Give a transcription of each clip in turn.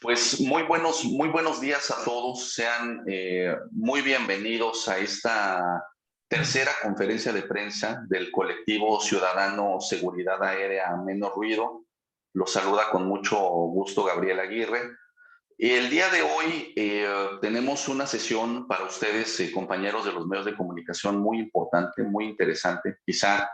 Pues muy buenos días a todos. Sean muy bienvenidos a esta tercera conferencia de prensa del colectivo ciudadano Seguridad Aérea Menos Ruido. Los saluda con mucho gusto Gabriel Aguirre. El día de hoy tenemos una sesión para ustedes, compañeros de los medios de comunicación, muy importante, muy interesante. Quizá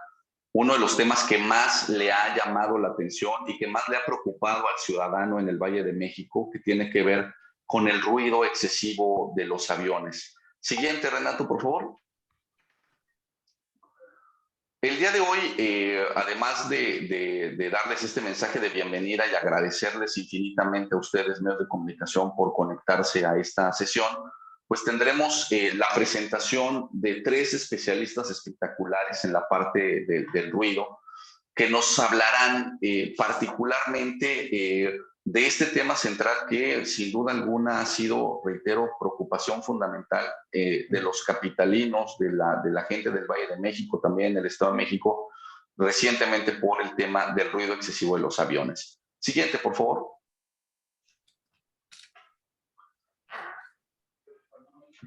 uno de los temas que más le ha llamado la atención y que más le ha preocupado al ciudadano en el Valle de México, que tiene que ver con el ruido excesivo de los aviones. Siguiente, Renato, por favor. El día de hoy, además de darles este mensaje de bienvenida y agradecerles infinitamente a ustedes, medios de comunicación, por conectarse a esta sesión, pues tendremos la presentación de tres especialistas espectaculares en la parte del ruido, que nos hablarán particularmente de este tema central que sin duda alguna ha sido, reitero, preocupación fundamental de los capitalinos, de la gente del Valle de México, también del Estado de México, recientemente por el tema del ruido excesivo de los aviones. Siguiente, por favor.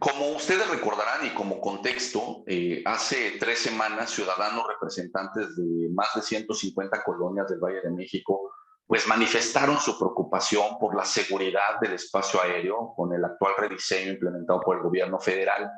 Como ustedes recordarán y como contexto, hace 3 semanas ciudadanos representantes de más de 150 colonias del Valle de México pues manifestaron su preocupación por la seguridad del espacio aéreo con el actual rediseño implementado por el gobierno federal.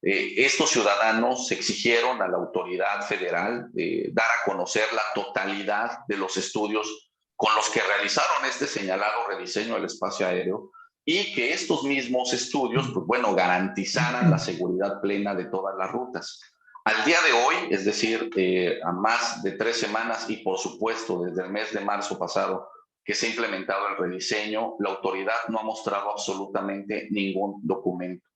Estos ciudadanos exigieron a la autoridad federal dar a conocer la totalidad de los estudios con los que realizaron este señalado rediseño del espacio aéreo y que estos mismos estudios, pues bueno, garantizaran la seguridad plena de todas las rutas. Al día de hoy, es decir, a más de 3 semanas y por supuesto desde el mes de marzo pasado que se ha implementado el rediseño, la autoridad no ha mostrado absolutamente ningún documento.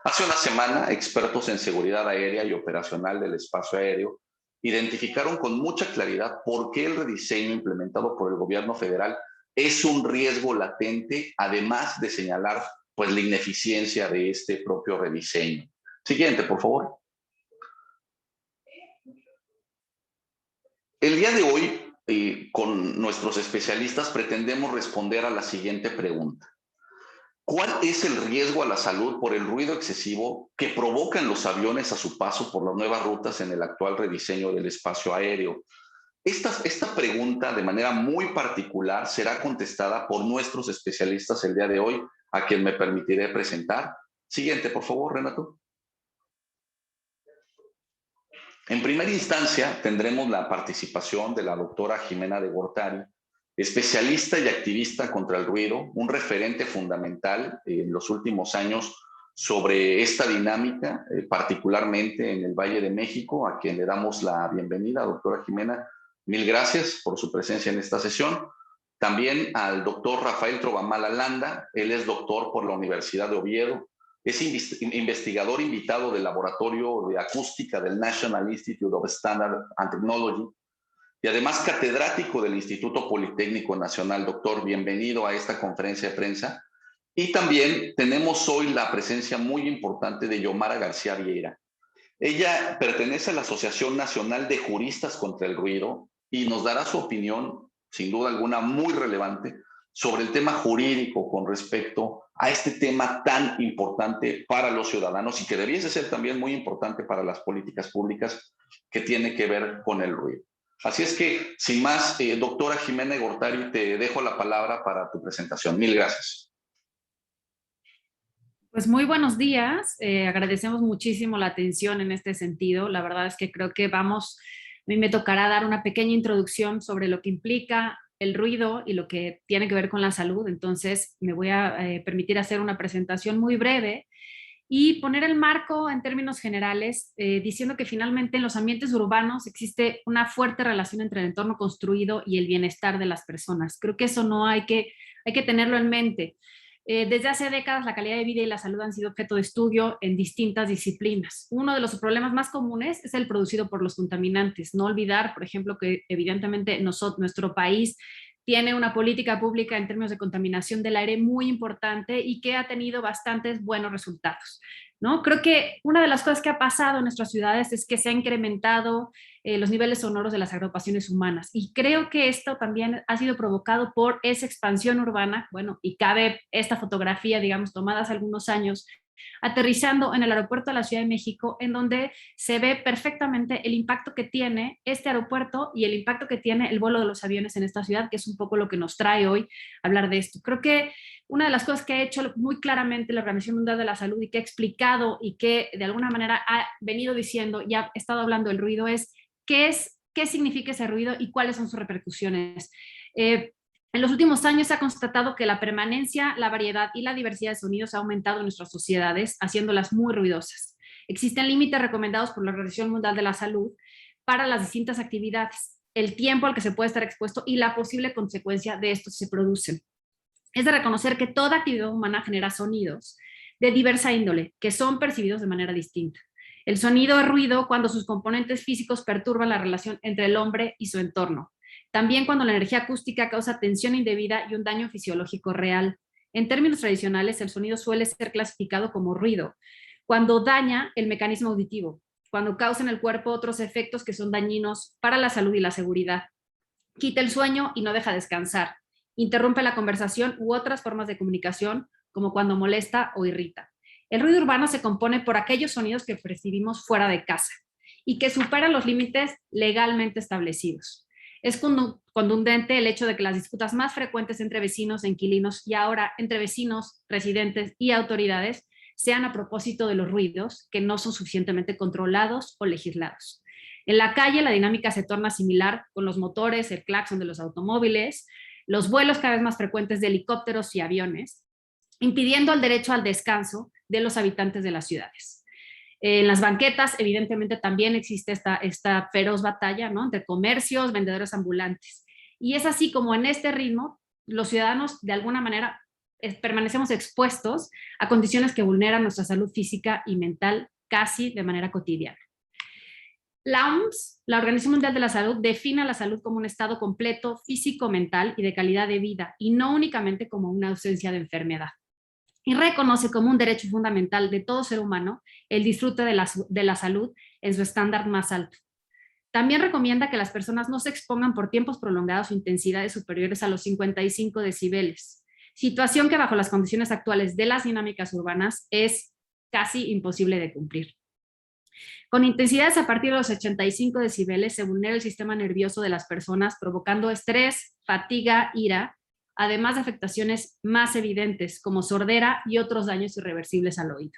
Hace una semana, expertos en seguridad aérea y operacional del espacio aéreo identificaron con mucha claridad por qué el rediseño implementado por el gobierno federal es un riesgo latente, además de señalar pues, la ineficiencia de este propio rediseño. Siguiente, por favor. El día de hoy, con nuestros especialistas, pretendemos responder a la siguiente pregunta. ¿Cuál es el riesgo a la salud por el ruido excesivo que provocan los aviones a su paso por las nuevas rutas en el actual rediseño del espacio aéreo? Esta pregunta, de manera muy particular, será contestada por nuestros especialistas el día de hoy, a quien me permitiré presentar. Siguiente, por favor, Renato. En primera instancia, tendremos la participación de la doctora Jimena de Gortari, especialista y activista contra el ruido, un referente fundamental en los últimos años sobre esta dinámica, particularmente en el Valle de México, a quien le damos la bienvenida, doctora Jimena. Mil gracias por su presencia en esta sesión. También al doctor Rafael Trovamala Landa, él es doctor por la Universidad de Oviedo, es investigador invitado del Laboratorio de Acústica del National Institute of Standard and Technology y además catedrático del Instituto Politécnico Nacional. Doctor, bienvenido a esta conferencia de prensa. Y también tenemos hoy la presencia muy importante de Yomara García Vieira. Ella pertenece a la Asociación Nacional de Juristas contra el Ruido y nos dará su opinión, sin duda alguna, muy relevante sobre el tema jurídico con respecto a este tema tan importante para los ciudadanos y que debiese ser también muy importante para las políticas públicas que tiene que ver con el ruido. Así es que, sin más, doctora Jimena Gortari, te dejo la palabra para tu presentación. Mil gracias. Pues muy buenos días, agradecemos muchísimo la atención en este sentido. La verdad es que creo que a mí me tocará dar una pequeña introducción sobre lo que implica el ruido y lo que tiene que ver con la salud. Entonces me voy a permitir hacer una presentación muy breve y poner el marco en términos generales, diciendo que finalmente en los ambientes urbanos existe una fuerte relación entre el entorno construido y el bienestar de las personas. Creo que eso no hay que tenerlo en mente. Desde hace décadas la calidad de vida y la salud han sido objeto de estudio en distintas disciplinas. Uno de los problemas más comunes es el producido por los contaminantes. No olvidar, por ejemplo, que evidentemente nuestro país tiene una política pública en términos de contaminación del aire muy importante y que ha tenido bastantes buenos resultados, ¿no? Creo que una de las cosas que ha pasado en nuestras ciudades es que se han incrementado los niveles sonoros de las agrupaciones humanas, y creo que esto también ha sido provocado por esa expansión urbana. Bueno, y cabe esta fotografía, digamos, tomada hace algunos años, aterrizando en el aeropuerto de la Ciudad de México, en donde se ve perfectamente el impacto que tiene este aeropuerto y el impacto que tiene el vuelo de los aviones en esta ciudad, que es un poco lo que nos trae hoy a hablar de esto. Creo que una de las cosas que ha hecho muy claramente la Organización Mundial de la Salud, y que ha explicado y que de alguna manera ha venido diciendo y ha estado hablando del ruido, es qué significa ese ruido y cuáles son sus repercusiones. En los últimos años se ha constatado que la permanencia, la variedad y la diversidad de sonidos ha aumentado en nuestras sociedades, haciéndolas muy ruidosas. Existen límites recomendados por la Organización Mundial de la Salud para las distintas actividades, el tiempo al que se puede estar expuesto y la posible consecuencia de estos se producen. Es de reconocer que toda actividad humana genera sonidos de diversa índole, que son percibidos de manera distinta. El sonido es ruido cuando sus componentes físicos perturban la relación entre el hombre y su entorno. También cuando la energía acústica causa tensión indebida y un daño fisiológico real. En términos tradicionales, el sonido suele ser clasificado como ruido cuando daña el mecanismo auditivo, cuando causa en el cuerpo otros efectos que son dañinos para la salud y la seguridad. Quita el sueño y no deja descansar. Interrumpe la conversación u otras formas de comunicación, como cuando molesta o irrita. El ruido urbano se compone por aquellos sonidos que percibimos fuera de casa y que superan los límites legalmente establecidos. Es contundente el hecho de que las disputas más frecuentes entre vecinos e inquilinos, y ahora entre vecinos, residentes y autoridades, sean a propósito de los ruidos que no son suficientemente controlados o legislados. En la calle la dinámica se torna similar, con los motores, el claxon de los automóviles, los vuelos cada vez más frecuentes de helicópteros y aviones, impidiendo el derecho al descanso de los habitantes de las ciudades. En las banquetas, evidentemente, también existe esta feroz batalla, ¿no?, entre comercios, vendedores ambulantes. Y es así como en este ritmo los ciudadanos, de alguna manera, permanecemos expuestos a condiciones que vulneran nuestra salud física y mental casi de manera cotidiana. La OMS, la Organización Mundial de la Salud, define la salud como un estado completo físico, mental y de calidad de vida, y no únicamente como una ausencia de enfermedad. Y reconoce como un derecho fundamental de todo ser humano el disfrute de la salud en su estándar más alto. También recomienda que las personas no se expongan por tiempos prolongados o intensidades superiores a los 55 decibeles, situación que bajo las condiciones actuales de las dinámicas urbanas es casi imposible de cumplir. Con intensidades a partir de los 85 decibeles se vulnera el sistema nervioso de las personas, provocando estrés, fatiga, ira, además de afectaciones más evidentes como sordera y otros daños irreversibles al oído.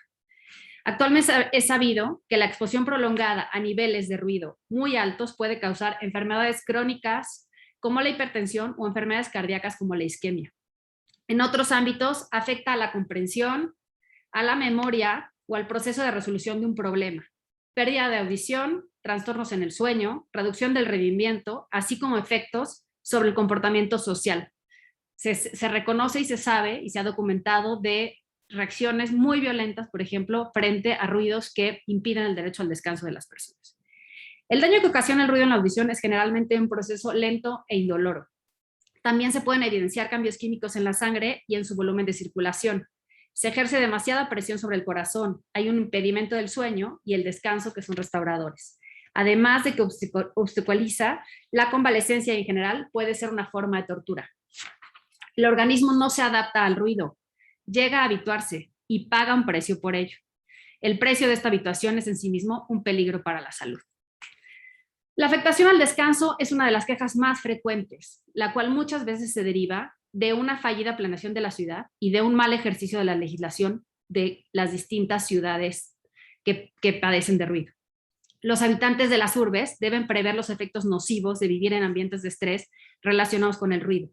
Actualmente es sabido que la exposición prolongada a niveles de ruido muy altos puede causar enfermedades crónicas como la hipertensión o enfermedades cardíacas como la isquemia. En otros ámbitos afecta a la comprensión, a la memoria o al proceso de resolución de un problema, pérdida de audición, trastornos en el sueño, reducción del rendimiento, así como efectos sobre el comportamiento social. Se reconoce y se sabe y se ha documentado de reacciones muy violentas, por ejemplo, frente a ruidos que impiden el derecho al descanso de las personas. El daño que ocasiona el ruido en la audición es generalmente un proceso lento e indoloro. También se pueden evidenciar cambios químicos en la sangre y en su volumen de circulación. Se ejerce demasiada presión sobre el corazón, hay un impedimento del sueño y el descanso, que son restauradores. Además de que obstaculiza la convalecencia y en general puede ser una forma de tortura. El organismo no se adapta al ruido, llega a habituarse y paga un precio por ello. El precio de esta habituación es en sí mismo un peligro para la salud. La afectación al descanso es una de las quejas más frecuentes, la cual muchas veces se deriva de una fallida planeación de la ciudad y de un mal ejercicio de la legislación de las distintas ciudades que padecen de ruido. Los habitantes de las urbes deben prever los efectos nocivos de vivir en ambientes de estrés relacionados con el ruido,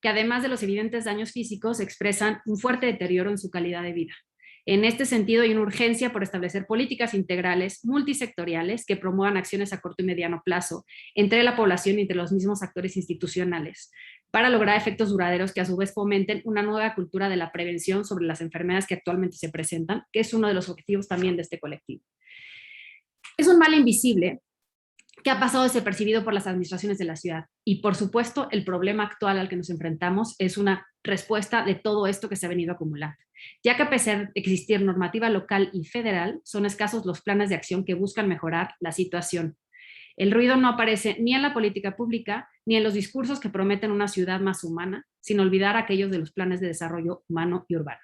que además de los evidentes daños físicos expresan un fuerte deterioro en su calidad de vida. En este sentido, hay una urgencia por establecer políticas integrales, multisectoriales, que promuevan acciones a corto y mediano plazo entre la población y entre los mismos actores institucionales, para lograr efectos duraderos que a su vez fomenten una nueva cultura de la prevención sobre las enfermedades que actualmente se presentan, que es uno de los objetivos también de este colectivo. Es un mal invisible que ha pasado desapercibido por las administraciones de la ciudad. Y por supuesto, el problema actual al que nos enfrentamos es una respuesta de todo esto que se ha venido acumulando. Ya que a pesar de existir normativa local y federal, son escasos los planes de acción que buscan mejorar la situación. El ruido no aparece ni en la política pública ni en los discursos que prometen una ciudad más humana, sin olvidar aquellos de los planes de desarrollo humano y urbano.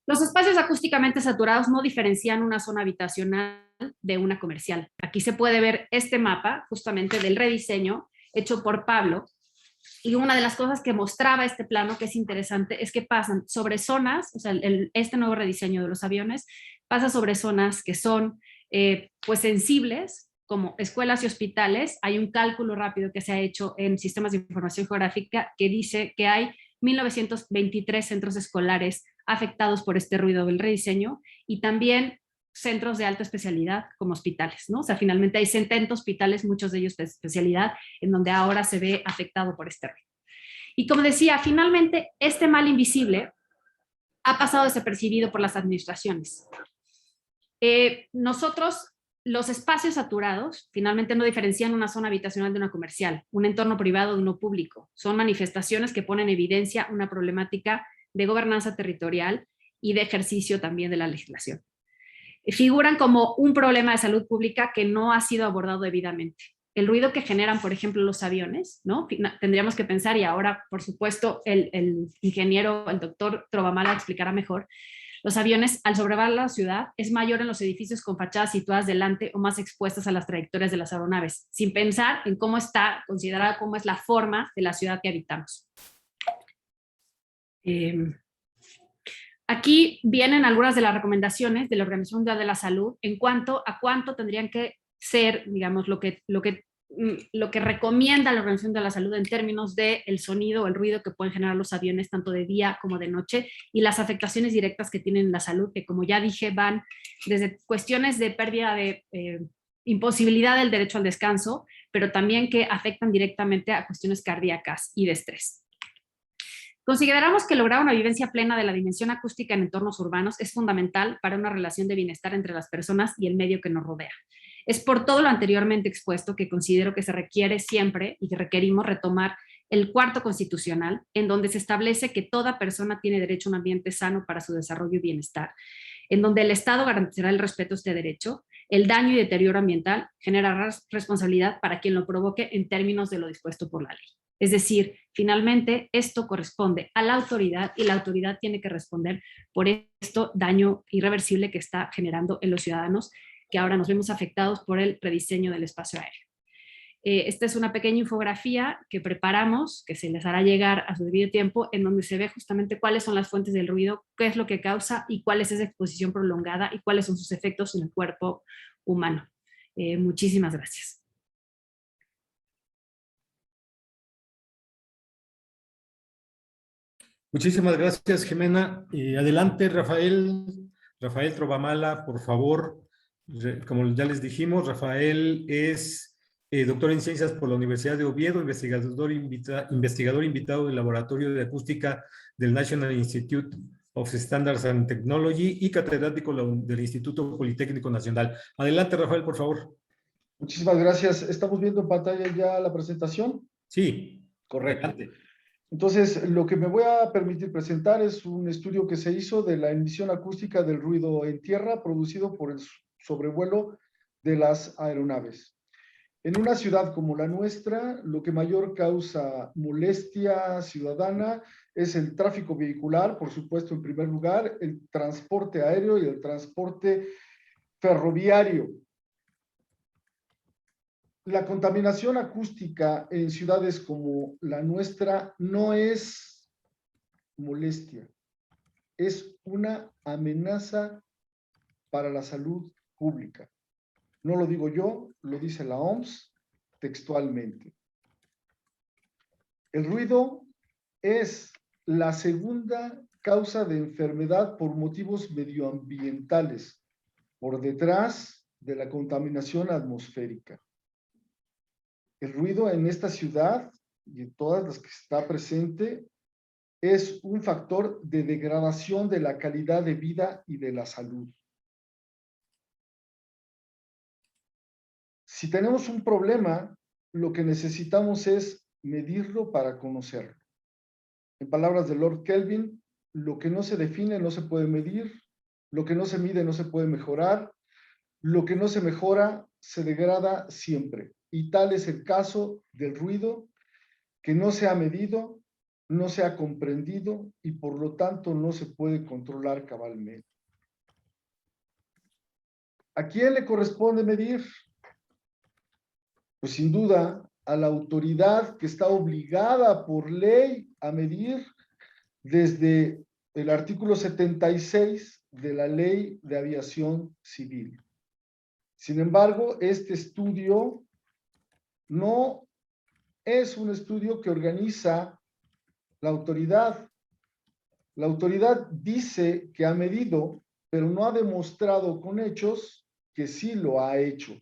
Los espacios acústicamente saturados no diferencian una zona habitacional de una comercial. Aquí se puede ver este mapa justamente del rediseño hecho por Pablo, y una de las cosas que mostraba este plano que es interesante es que pasan sobre zonas, o sea, este nuevo rediseño de los aviones pasa sobre zonas que son pues sensibles, como escuelas y hospitales. Hay un cálculo rápido que se ha hecho en sistemas de información geográfica que dice que hay 1923 centros escolares afectados por este ruido del rediseño, y también centros de alta especialidad como hospitales, ¿no? O sea, finalmente hay 70 hospitales, muchos de ellos de especialidad, en donde ahora se ve afectado por este ruido. Y como decía, finalmente este mal invisible ha pasado desapercibido por las administraciones. Nosotros, los espacios saturados, finalmente no diferencian una zona habitacional de una comercial, un entorno privado de uno público. Son manifestaciones que ponen en evidencia una problemática de gobernanza territorial y de ejercicio también de la legislación. Figuran como un problema de salud pública que no ha sido abordado debidamente. El ruido que generan, por ejemplo, los aviones, ¿no? Tendríamos que pensar, y ahora, por supuesto, el ingeniero, el doctor Trovamala explicará mejor, los aviones, al sobrevolar la ciudad, es mayor en los edificios con fachadas situadas delante o más expuestas a las trayectorias de las aeronaves, sin pensar en cómo está considerada, cómo es la forma de la ciudad que habitamos. Aquí vienen algunas de las recomendaciones de la Organización Mundial de la Salud en cuanto a cuánto tendrían que ser, digamos, lo que recomienda la Organización de la Salud en términos de el sonido o el ruido que pueden generar los aviones tanto de día como de noche, y las afectaciones directas que tienen en la salud, que como ya dije van desde cuestiones de pérdida de imposibilidad del derecho al descanso, pero también que afectan directamente a cuestiones cardíacas y de estrés. Consideramos que lograr una vivencia plena de la dimensión acústica en entornos urbanos es fundamental para una relación de bienestar entre las personas y el medio que nos rodea. Es por todo lo anteriormente expuesto que considero que se requiere siempre y que requerimos retomar el cuarto constitucional, en donde se establece que toda persona tiene derecho a un ambiente sano para su desarrollo y bienestar, en donde el Estado garantizará el respeto a este derecho. El daño y deterioro ambiental generará responsabilidad para quien lo provoque en términos de lo dispuesto por la ley. Es decir, finalmente esto corresponde a la autoridad y la autoridad tiene que responder por esto daño irreversible que está generando en los ciudadanos, que ahora nos vemos afectados por el rediseño del espacio aéreo. Esta es una pequeña infografía que preparamos, que se les hará llegar a su debido tiempo, en donde se ve justamente cuáles son las fuentes del ruido, qué es lo que causa y cuál es esa exposición prolongada y cuáles son sus efectos en el cuerpo humano. Muchísimas gracias. Muchísimas gracias, Jimena. Adelante, Rafael Trovamala, por favor. Como ya les dijimos, Rafael es doctor en ciencias por la Universidad de Oviedo, investigador invitado del Laboratorio de Acústica del National Institute of Standards and Technology y catedrático del Instituto Politécnico Nacional. Adelante, Rafael, por favor. Muchísimas gracias. ¿Estamos viendo en pantalla ya la presentación? Sí. Correcto. Adelante. Entonces, lo que me voy a permitir presentar es un estudio que se hizo de la emisión acústica del ruido en tierra producido por el sobrevuelo de las aeronaves. En una ciudad como la nuestra, lo que mayor causa molestia ciudadana es el tráfico vehicular, por supuesto, en primer lugar, el transporte aéreo y el transporte ferroviario. La contaminación acústica en ciudades como la nuestra no es molestia, es una amenaza para la salud pública. No lo digo yo, lo dice la OMS textualmente. El ruido es la segunda causa de enfermedad por motivos medioambientales, por detrás de la contaminación atmosférica. El ruido en esta ciudad y en todas las que está presente es un factor de degradación de la calidad de vida y de la salud. Si tenemos un problema, lo que necesitamos es medirlo para conocerlo. En palabras de Lord Kelvin, lo que no se define no se puede medir, lo que no se mide no se puede mejorar, lo que no se mejora se degrada siempre. Y tal es el caso del ruido, que no se ha medido, no se ha comprendido y por lo tanto no se puede controlar cabalmente. ¿A quién le corresponde medir? Pues sin duda a la autoridad que está obligada por ley a medir desde el artículo 76 de la Ley de Aviación Civil. Sin embargo, este estudio no es un estudio que organiza la autoridad. La autoridad dice que ha medido, pero no ha demostrado con hechos que sí lo ha hecho.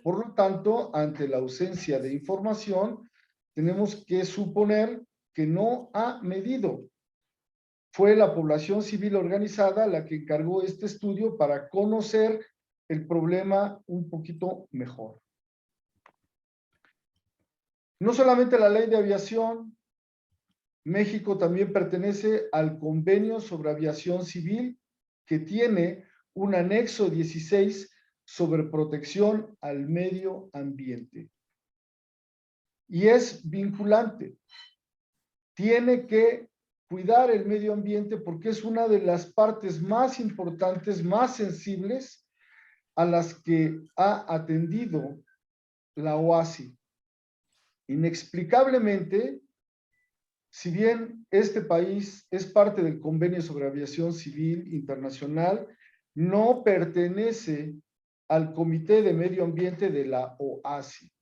Por lo tanto, ante la ausencia de información, tenemos que suponer que no ha medido. Fue la población civil organizada la que encargó este estudio para conocer el problema un poquito mejor. No solamente la Ley de Aviación, México también pertenece al Convenio sobre Aviación Civil, que tiene un anexo 16 sobre protección al medio ambiente. Y es vinculante. Tiene que cuidar el medio ambiente porque es una de las partes más importantes, más sensibles a las que ha atendido la OACI. Inexplicablemente, si bien este país es parte del Convenio sobre Aviación Civil Internacional, no pertenece al Comité de Medio Ambiente de la OACI.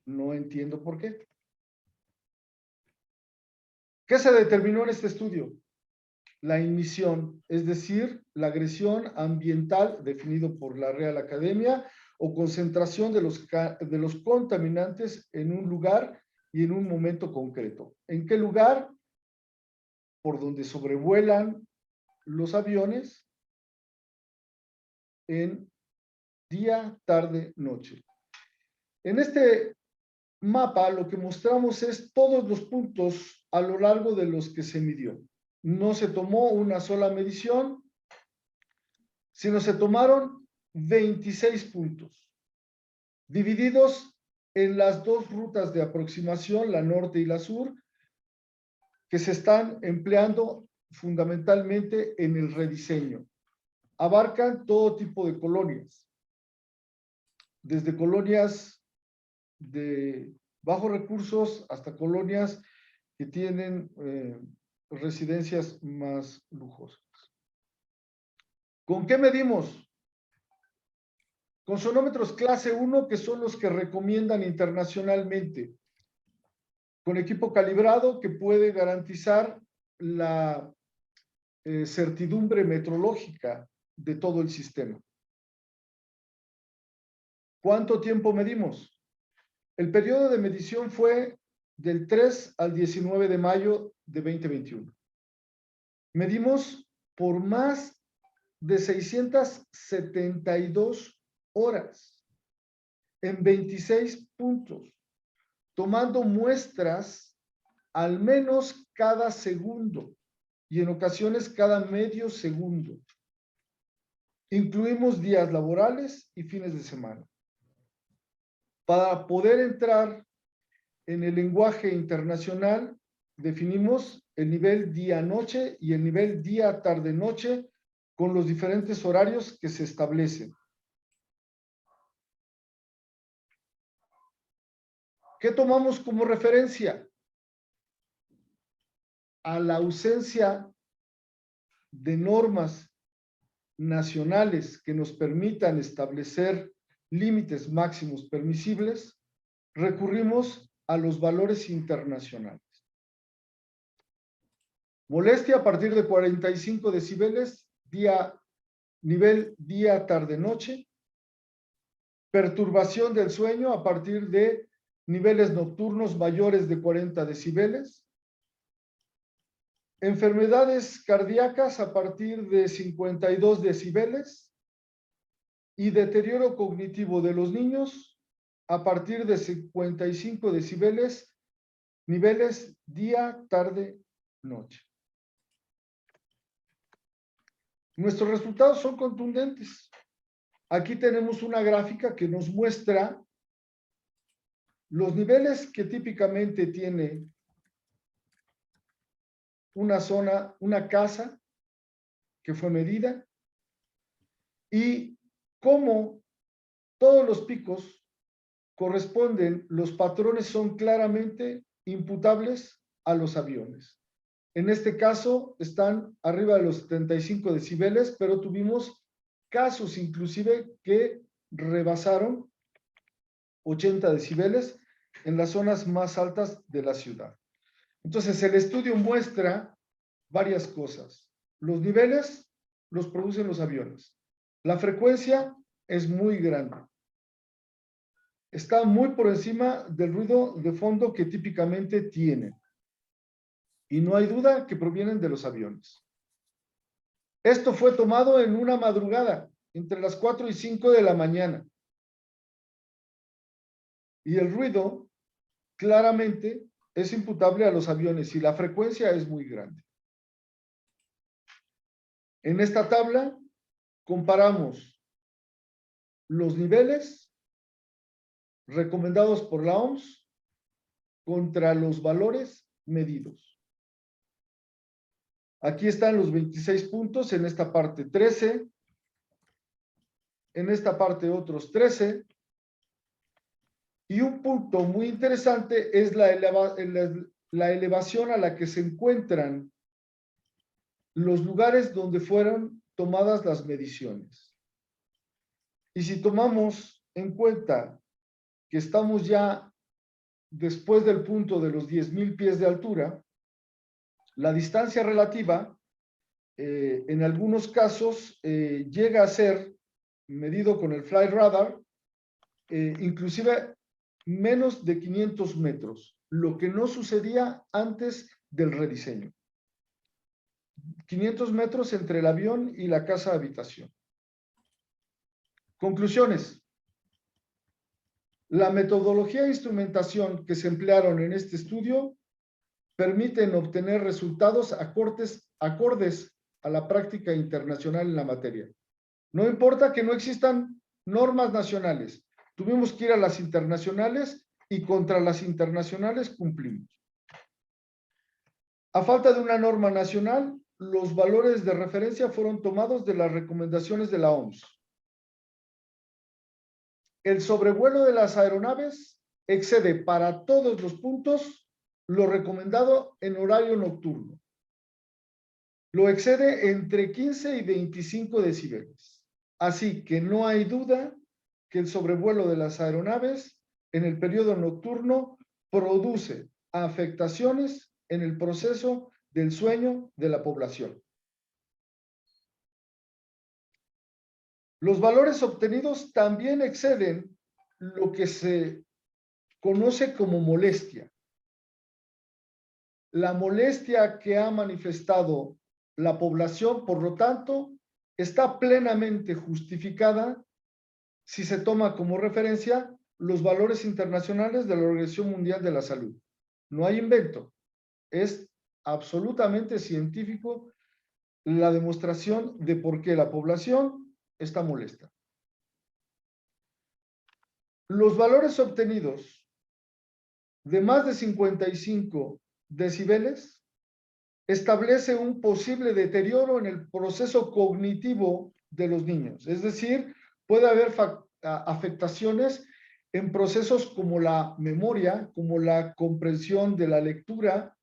No entiendo por qué. ¿Qué se determinó en este estudio? La emisión, es decir, la agresión ambiental definido por la Real Academia o concentración de los contaminantes en un lugar y en un momento concreto. ¿En qué lugar? Por donde sobrevuelan los aviones en día, tarde, noche. En este mapa lo que mostramos es todos los puntos a lo largo de los que se midió. No se tomó una sola medición, sino se tomaron 26 puntos, divididos en las dos rutas de aproximación, la norte y la sur, que se están empleando fundamentalmente en el rediseño. Abarcan todo tipo de colonias, desde colonias de bajos recursos hasta colonias que tienen residencias más lujosas. ¿Con qué medimos? Con sonómetros clase 1, que son los que recomiendan internacionalmente, con equipo calibrado que puede garantizar la certidumbre metrológica de todo el sistema. ¿Cuánto tiempo medimos? El periodo de medición fue del 3 al 19 de mayo de 2021. Medimos por más de 672 horas en 26 puntos, tomando muestras al menos cada segundo y en ocasiones cada medio segundo. Incluimos días laborales y fines de semana. Para poder entrar en el lenguaje internacional, definimos el nivel día-noche y el nivel día-tarde-noche con los diferentes horarios que se establecen. ¿Qué tomamos como referencia? A la ausencia de normas nacionales que nos permitan establecer límites máximos permisibles, recurrimos a los valores internacionales. Molestia a partir de 45 decibeles, nivel día, tarde, noche. Perturbación del sueño a partir de niveles nocturnos mayores de 40 decibeles. Enfermedades cardíacas a partir de 52 decibeles. Y deterioro cognitivo de los niños a partir de 55 decibeles, niveles día, tarde, noche. Nuestros resultados son contundentes. Aquí tenemos una gráfica que nos muestra los niveles que típicamente tiene una zona, una casa que fue medida, y cómo todos los picos corresponden, los patrones son claramente imputables a los aviones. En este caso están arriba de los 75 decibeles, pero tuvimos casos inclusive que rebasaron 80 decibeles en las zonas más altas de la ciudad. Entonces, el estudio muestra varias cosas. Los niveles los producen los aviones. La frecuencia es muy grande. Está muy por encima del ruido de fondo que típicamente tienen. Y no hay duda que provienen de los aviones. Esto fue tomado en una madrugada, entre las 4 y 5 de la mañana. Y el ruido, claramente, es imputable a los aviones y la frecuencia es muy grande. En esta tabla comparamos los niveles recomendados por la OMS contra los valores medidos. Aquí están los 26 puntos, en esta parte 13, en esta parte otros 13, y un punto muy interesante es la elevación a la que se encuentran los lugares donde fueron tomadas las mediciones. Y si tomamos en cuenta que estamos ya después del punto de los 10,000 pies de altura, la distancia relativa, en algunos casos, llega a ser, medido con el Flight Radar, inclusive menos de 500 metros, lo que no sucedía antes del rediseño. 500 metros entre el avión y la casa habitación. Conclusiones. La metodología e instrumentación que se emplearon en este estudio permiten obtener resultados acordes a la práctica internacional en la materia. No importa que no existan normas nacionales, tuvimos que ir a las internacionales y contra las internacionales cumplimos. A falta de una norma nacional, los valores de referencia fueron tomados de las recomendaciones de la OMS. El sobrevuelo de las aeronaves excede para todos los puntos lo recomendado en horario nocturno. Lo excede entre 15 y 25 decibeles. Así que no hay duda que el sobrevuelo de las aeronaves en el periodo nocturno produce afectaciones en el proceso del sueño de la población. Los valores obtenidos también exceden lo que se conoce como molestia. La molestia que ha manifestado la población, por lo tanto, está plenamente justificada si se toma como referencia los valores internacionales de la Organización Mundial de la Salud. No hay invento, es absolutamente científico la demostración de por qué la población está molesta. Los valores obtenidos de más de 55 decibeles establece un posible deterioro en el proceso cognitivo de los niños. Es decir, puede haber afectaciones en procesos como la memoria, como la comprensión de la lectura,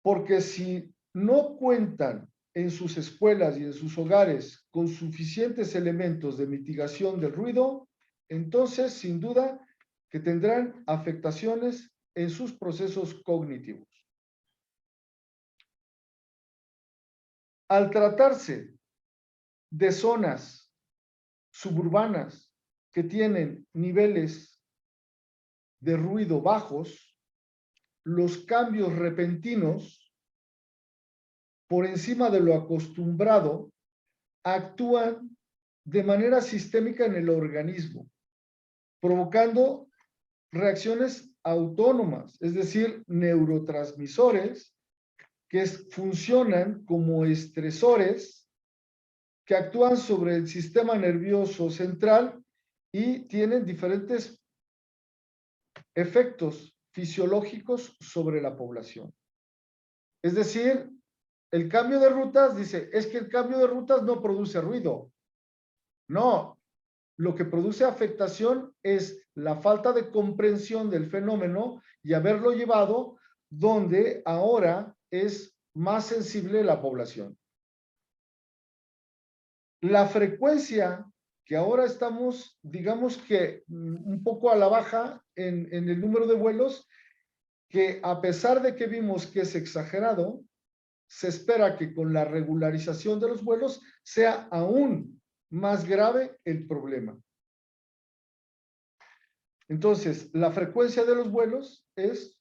porque si no cuentan en sus escuelas y en sus hogares con suficientes elementos de mitigación del ruido, entonces, sin duda, que tendrán afectaciones en sus procesos cognitivos. Al tratarse de zonas suburbanas que tienen niveles de ruido bajos, los cambios repentinos por encima de lo acostumbrado actúan de manera sistémica en el organismo provocando reacciones autónomas, es decir, neurotransmisores que funcionan como estresores que actúan sobre el sistema nervioso central y tienen diferentes efectos fisiológicos sobre la población. Es decir, el cambio de rutas, dice, es que el cambio de rutas no produce ruido. No, lo que produce afectación es la falta de comprensión del fenómeno y haberlo llevado donde ahora es más sensible la población. La frecuencia que ahora estamos, digamos que un poco a la baja en el número de vuelos, que a pesar de que vimos que es exagerado, se espera que con la regularización de los vuelos sea aún más grave el problema. Entonces, la frecuencia de los vuelos es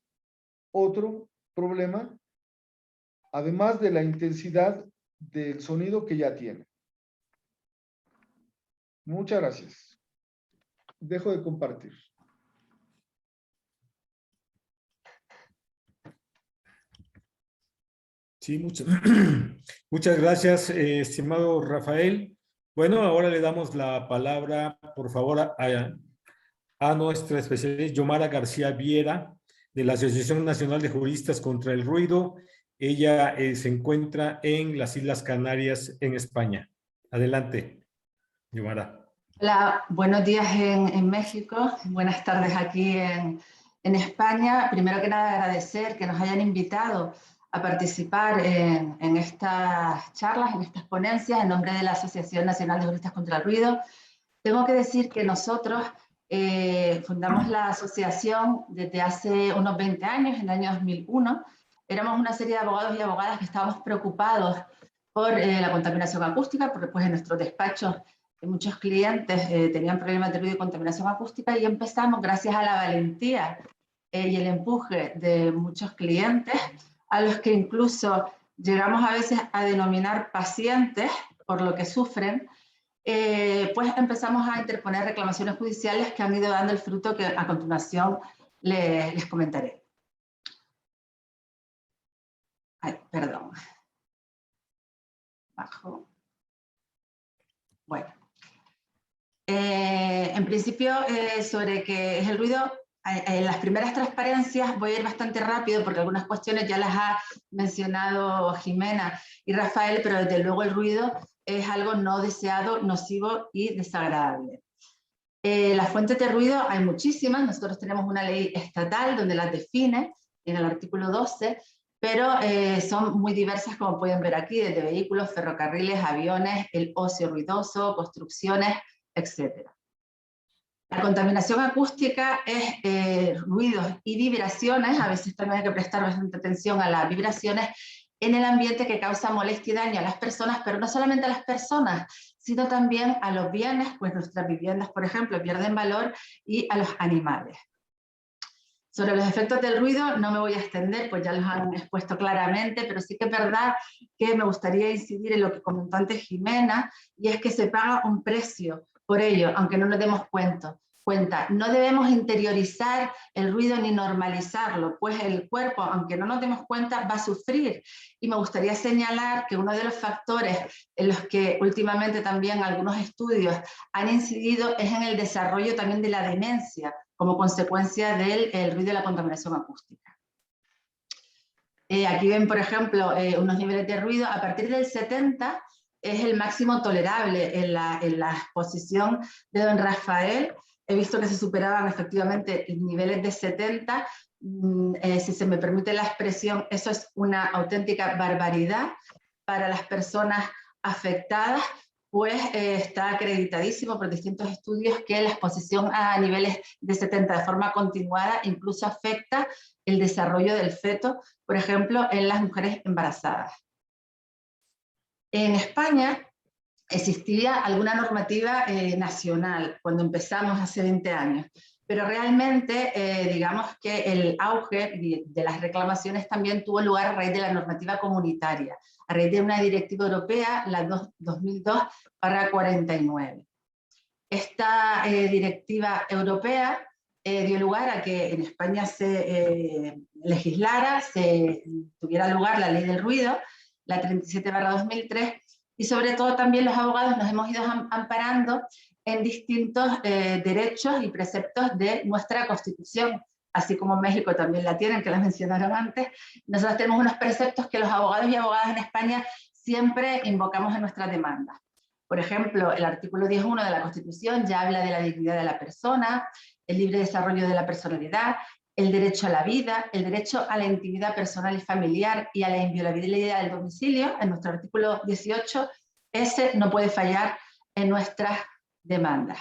otro problema, además de la intensidad del sonido que ya tiene. Muchas gracias. Dejo de compartir. Sí, muchas gracias, estimado Rafael. Bueno, ahora le damos la palabra, por favor, a nuestra especialista, Yomara García Viera, de la Asociación Nacional de Juristas contra el Ruido. Ella se encuentra en las Islas Canarias, en España. Adelante, Yomara. Hola, buenos días en México, buenas tardes aquí en España. Primero que nada agradecer que nos hayan invitado a participar en estas charlas, en estas ponencias, en nombre de la Asociación Nacional de Juristas contra el Ruido. Tengo que decir que nosotros fundamos la asociación desde hace unos 20 años, en el año 2001. Éramos una serie de abogados y abogadas que estábamos preocupados por la contaminación acústica, porque pues en nuestros despachos muchos clientes tenían problemas de ruido y contaminación acústica, y empezamos, gracias a la valentía y el empuje de muchos clientes, a los que incluso llegamos a veces a denominar pacientes por lo que sufren, pues empezamos a interponer reclamaciones judiciales que han ido dando el fruto que a continuación les comentaré. Ay, perdón. Bajo. Bueno. En principio, sobre qué es el ruido, en las primeras transparencias voy a ir bastante rápido porque algunas cuestiones ya las ha mencionado Jimena y Rafael, pero desde luego el ruido es algo no deseado, nocivo y desagradable. Las fuentes de ruido hay muchísimas. Nosotros tenemos una ley estatal donde las define en el artículo 12, pero son muy diversas, como pueden ver aquí, desde vehículos, ferrocarriles, aviones, el ocio ruidoso, construcciones, etc. La contaminación acústica es ruidos y vibraciones. A veces también hay que prestar bastante atención a las vibraciones en el ambiente que causa molestia y daño a las personas, pero no solamente a las personas, sino también a los bienes, pues nuestras viviendas, por ejemplo, pierden valor, y a los animales. Sobre los efectos del ruido no me voy a extender, pues ya los han expuesto claramente, pero sí que es verdad que me gustaría incidir en lo que comentó antes Jimena, y es que se paga un precio por ello, aunque no nos demos cuenta. No debemos interiorizar el ruido ni normalizarlo, pues el cuerpo, aunque no nos demos cuenta, va a sufrir. Y me gustaría señalar que uno de los factores en los que últimamente también algunos estudios han incidido es en el desarrollo también de la demencia, como consecuencia del ruido y la contaminación acústica. Aquí ven, por ejemplo, unos niveles de ruido. A partir del 70 es el máximo tolerable en la exposición de don Rafael. He visto que se superaban efectivamente niveles de 70. Si se me permite la expresión, eso es una auténtica barbaridad para las personas afectadas, pues está acreditadísimo por distintos estudios que la exposición a niveles de 70 de forma continuada incluso afecta el desarrollo del feto, por ejemplo, en las mujeres embarazadas. En España existía alguna normativa nacional cuando empezamos hace 20 años, pero realmente digamos que el auge de las reclamaciones también tuvo lugar a raíz de la normativa comunitaria, a raíz de una directiva europea, la 2002/49. Esta directiva europea dio lugar a que en España se legislara, se tuviera lugar la ley del ruido, la 37/2003, y sobre todo también los abogados nos hemos ido amparando en distintos derechos y preceptos de nuestra Constitución, así como México también la tienen, que la mencionaron antes. Nosotros tenemos unos preceptos que los abogados y abogadas en España siempre invocamos en nuestras demandas. Por ejemplo, el artículo 10.1 de la Constitución ya habla de la dignidad de la persona, el libre desarrollo de la personalidad, el derecho a la vida, el derecho a la intimidad personal y familiar y a la inviolabilidad del domicilio. En nuestro artículo 18, ese no puede fallar en nuestras demandas.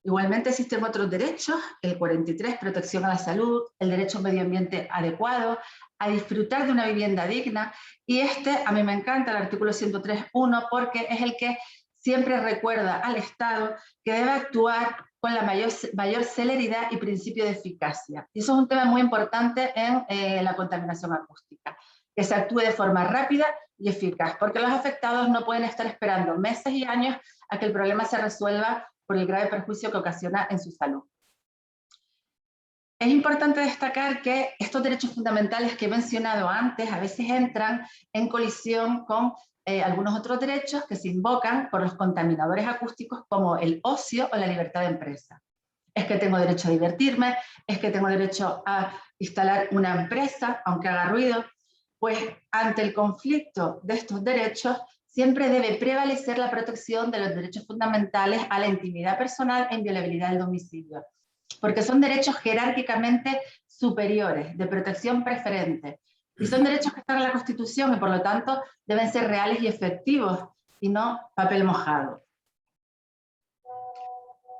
Igualmente existen otros derechos, el 43, protección a la salud, el derecho a un medio ambiente adecuado, a disfrutar de una vivienda digna, y a mí me encanta el artículo 103.1 porque es el que siempre recuerda al Estado que debe actuar con la mayor celeridad y principio de eficacia. Y eso es un tema muy importante en la contaminación acústica, que se actúe de forma rápida y eficaz, porque los afectados no pueden estar esperando meses y años a que el problema se resuelva por el grave perjuicio que ocasiona en su salud. Es importante destacar que estos derechos fundamentales que he mencionado antes a veces entran en colisión con algunos otros derechos que se invocan por los contaminadores acústicos, como el ocio o la libertad de empresa. Es que tengo derecho a divertirme, es que tengo derecho a instalar una empresa, aunque haga ruido. Pues ante el conflicto de estos derechos, siempre debe prevalecer la protección de los derechos fundamentales a la intimidad personal e inviolabilidad del domicilio, porque son derechos jerárquicamente superiores, de protección preferente, y son derechos que están en la Constitución y por lo tanto deben ser reales y efectivos, y no papel mojado.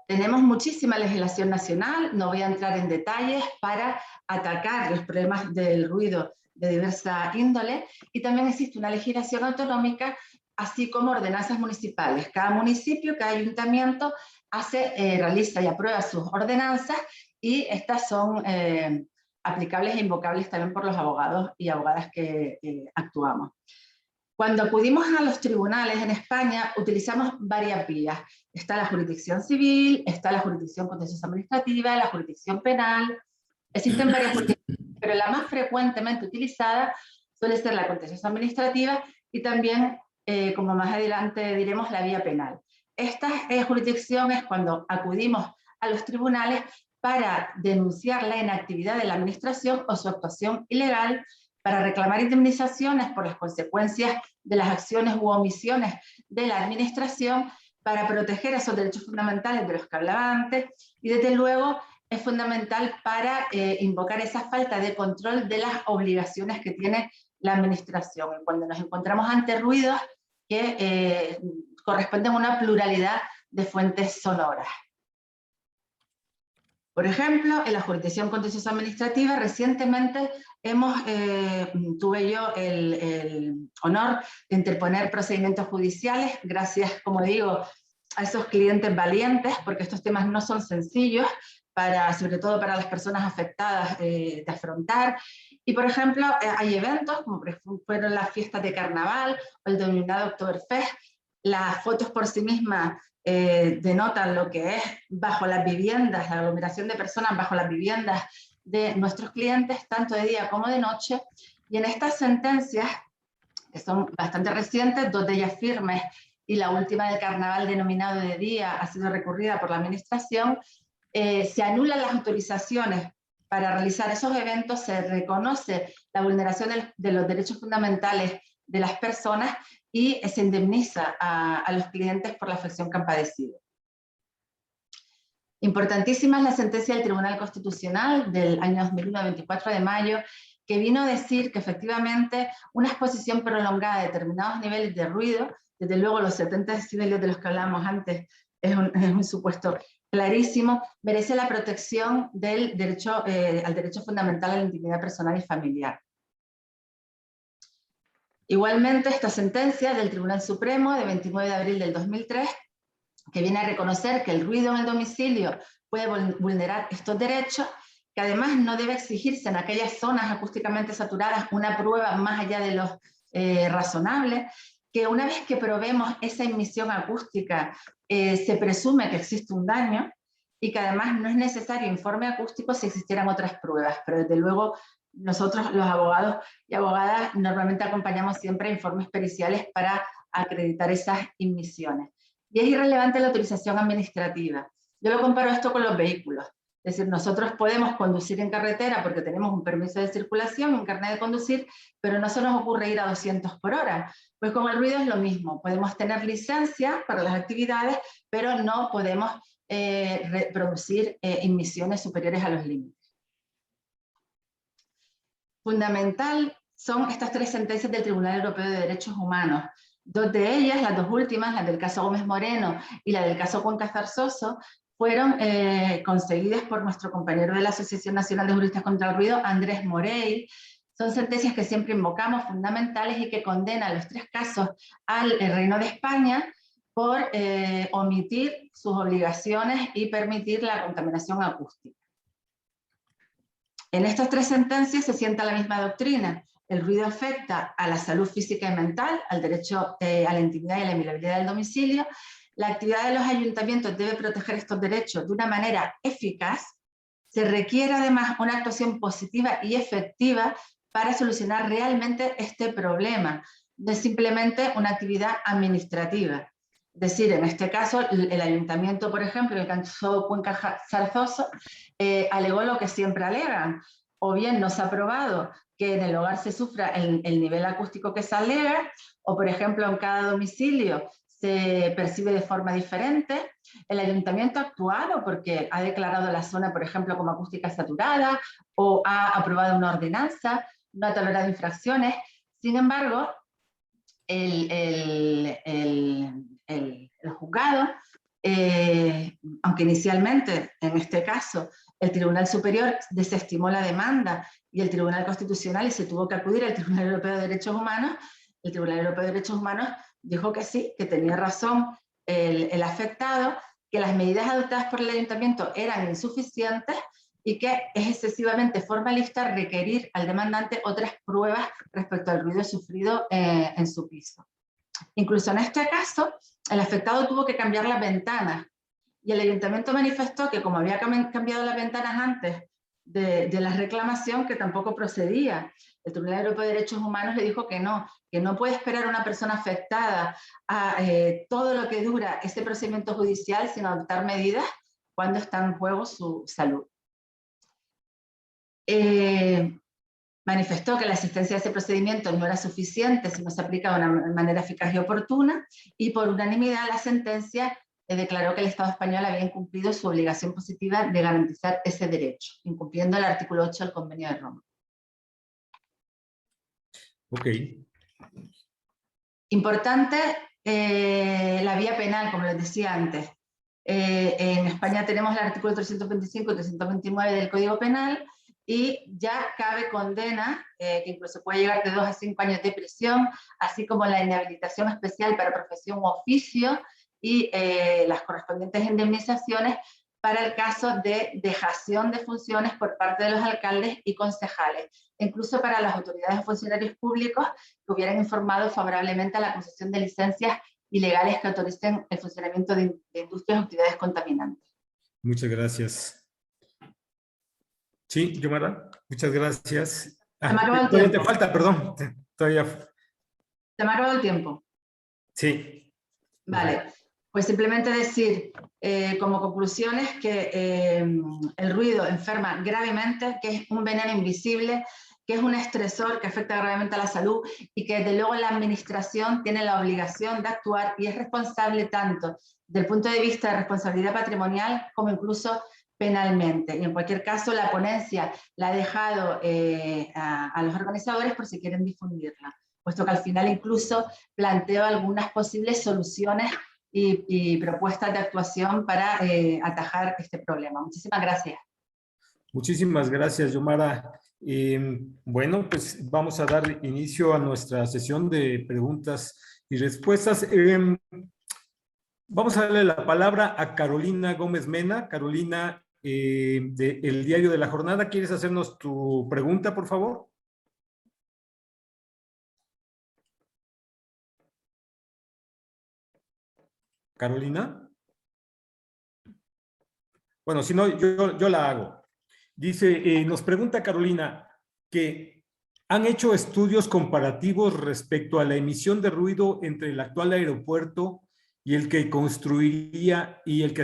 Tenemos muchísima legislación nacional, no voy a entrar en detalles, para atacar los problemas del ruido de diversa índole, y también existe una legislación autonómica, así como ordenanzas municipales. Cada municipio, cada ayuntamiento realiza y aprueba sus ordenanzas, y estas son aplicables e invocables también por los abogados y abogadas que actuamos. Cuando acudimos a los tribunales en España, utilizamos varias vías. Está la jurisdicción civil, está la jurisdicción contenciosa administrativa, la jurisdicción penal. Existen varias jurisdicciones, pero la más frecuentemente utilizada suele ser la contenciosa administrativa y también, como más adelante diremos, la vía penal. Esta jurisdicción es cuando acudimos a los tribunales para denunciar la inactividad de la administración o su actuación ilegal, para reclamar indemnizaciones por las consecuencias de las acciones u omisiones de la administración, para proteger esos derechos fundamentales de los que hablaba antes, y desde luego es fundamental para invocar esa falta de control de las obligaciones que tiene la administración. Y cuando nos encontramos ante ruidos que corresponden a una pluralidad de fuentes sonoras. Por ejemplo, en la jurisdicción contenciosa administrativa, recientemente tuve yo el honor de interponer procedimientos judiciales, gracias, como digo, a esos clientes valientes, porque estos temas no son sencillos, sobre todo para las personas afectadas, de afrontar. Y, por ejemplo, hay eventos, como fueron las fiestas de carnaval o el denominado Oktoberfest. Las fotos por sí mismas denotan lo que es bajo las viviendas, la aglomeración de personas bajo las viviendas de nuestros clientes, tanto de día como de noche. Y en estas sentencias, que son bastante recientes, 2 de ellas firmes, y la última del carnaval denominado de día ha sido recurrida por la administración, se anulan las autorizaciones para realizar esos eventos, se reconoce la vulneración de los derechos fundamentales de las personas y se indemniza a los clientes por la afección que han padecido. Importantísima es la sentencia del Tribunal Constitucional del año 2001, 24 de mayo, que vino a decir que efectivamente una exposición prolongada de determinados niveles de ruido, desde luego los 70 decibeles de los que hablábamos antes, es un supuesto clarísimo, merece la protección del derecho, al derecho fundamental a la intimidad personal y familiar. Igualmente, esta sentencia del Tribunal Supremo de 29 de abril del 2003, que viene a reconocer que el ruido en el domicilio puede vulnerar estos derechos, que además no debe exigirse en aquellas zonas acústicamente saturadas una prueba más allá de lo razonable, que una vez que probemos esa emisión acústica, se presume que existe un daño, y que además no es necesario informe acústico si existieran otras pruebas, pero desde luego nosotros los abogados y abogadas normalmente acompañamos siempre informes periciales para acreditar esas emisiones. Y es irrelevante la autorización administrativa. Yo lo comparo esto con los vehículos. Es decir, nosotros podemos conducir en carretera porque tenemos un permiso de circulación, un carnet de conducir, pero no se nos ocurre ir a 200 por hora. Pues con el ruido es lo mismo. Podemos tener licencia para las actividades, pero no podemos producir emisiones superiores a los límites. Fundamental son estas 3 sentencias del Tribunal Europeo de Derechos Humanos. 2 de ellas, las 2 últimas, la del caso Gómez Moreno y la del caso Cuenca Zarzoso, fueron conseguidas por nuestro compañero de la Asociación Nacional de Juristas contra el Ruido, Andrés Morell. Son sentencias que siempre invocamos, fundamentales, y que condenan los 3 casos al Reino de España por omitir sus obligaciones y permitir la contaminación acústica. En estas 3 sentencias se sienta la misma doctrina. El ruido afecta a la salud física y mental, al derecho a la intimidad y a la inviolabilidad del domicilio. La actividad de los ayuntamientos debe proteger estos derechos de una manera eficaz. Se requiere además una actuación positiva y efectiva para solucionar realmente este problema, no es simplemente una actividad administrativa. Es decir, en este caso, el ayuntamiento, por ejemplo, en el caso Cuenca Zarzoso, alegó lo que siempre alegan, o bien no se ha probado que en el hogar se sufra el nivel acústico que se alega, o por ejemplo en cada domicilio se percibe de forma diferente. El ayuntamiento ha actuado porque ha declarado la zona, por ejemplo, como acústica saturada, o ha aprobado una ordenanza, no ha tolerado infracciones. Sin embargo, el juzgado, aunque inicialmente, en este caso, el Tribunal Superior desestimó la demanda y el Tribunal Constitucional, y se tuvo que acudir al Tribunal Europeo de Derechos Humanos, el Tribunal Europeo de Derechos Humanos dijo que sí, que tenía razón el afectado, que las medidas adoptadas por el ayuntamiento eran insuficientes y que es excesivamente formalista requerir al demandante otras pruebas respecto al ruido sufrido en su piso. Incluso en este caso, el afectado tuvo que cambiar las ventanas y el ayuntamiento manifestó que como había cambiado las ventanas antes de la reclamación, que tampoco procedía. El Tribunal Europeo de Derechos Humanos le dijo que no puede esperar a una persona afectada a todo lo que dura ese procedimiento judicial sin adoptar medidas cuando está en juego su salud. Manifestó que la existencia de ese procedimiento no era suficiente si no se aplica de una manera eficaz y oportuna, y por unanimidad la sentencia declaró que el Estado español había incumplido su obligación positiva de garantizar ese derecho, incumpliendo el artículo 8 del Convenio de Roma. Ok. Importante la vía penal, como les decía antes. En España tenemos el artículo 325 y 329 del Código Penal, y ya cabe condena, que incluso puede llegar de 2 a 5 años de prisión, así como la inhabilitación especial para profesión u oficio, y las correspondientes indemnizaciones para el caso de dejación de funciones por parte de los alcaldes y concejales, incluso para las autoridades o funcionarios públicos que hubieran informado favorablemente a la concesión de licencias ilegales que autoricen el funcionamiento de industrias o actividades contaminantes. Muchas gracias. Sí, Yomara, muchas gracias. Se me ha acabado el Todavía tiempo. te falta, perdón. Todavía. Se me ha acabado el tiempo. Sí. Vale, pues simplemente decir como conclusiones que el ruido enferma gravemente, que es un veneno invisible, que es un estresor que afecta gravemente a la salud, y que desde luego la administración tiene la obligación de actuar y es responsable tanto desde el punto de vista de responsabilidad patrimonial como incluso penalmente. Y en cualquier caso la ponencia la ha dejado a los organizadores por si quieren difundirla, puesto que al final incluso planteo algunas posibles soluciones y propuestas de actuación para atajar este problema. Muchísimas gracias. Muchísimas gracias, Yomara. Bueno, pues vamos a dar inicio a nuestra sesión de preguntas y respuestas. Vamos a darle la palabra a Carolina Gómez Mena. Carolina, del Diario de la Jornada, ¿quieres hacernos tu pregunta, por favor? Carolina. Bueno, si no, yo la hago. Dice, nos pregunta Carolina que han hecho estudios comparativos respecto a la emisión de ruido entre el actual aeropuerto y el que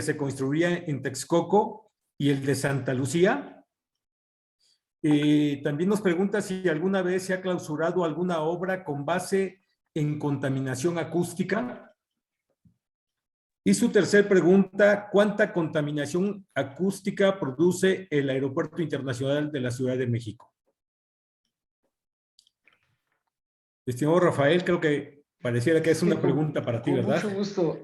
se construiría en Texcoco y el de Santa Lucía. También nos pregunta si alguna vez se ha clausurado alguna obra con base en contaminación acústica. Y su tercera pregunta, ¿cuánta contaminación acústica produce el Aeropuerto Internacional de la Ciudad de México? Estimado Rafael, creo que pareciera que es una pregunta para ti, ¿verdad? Con mucho gusto.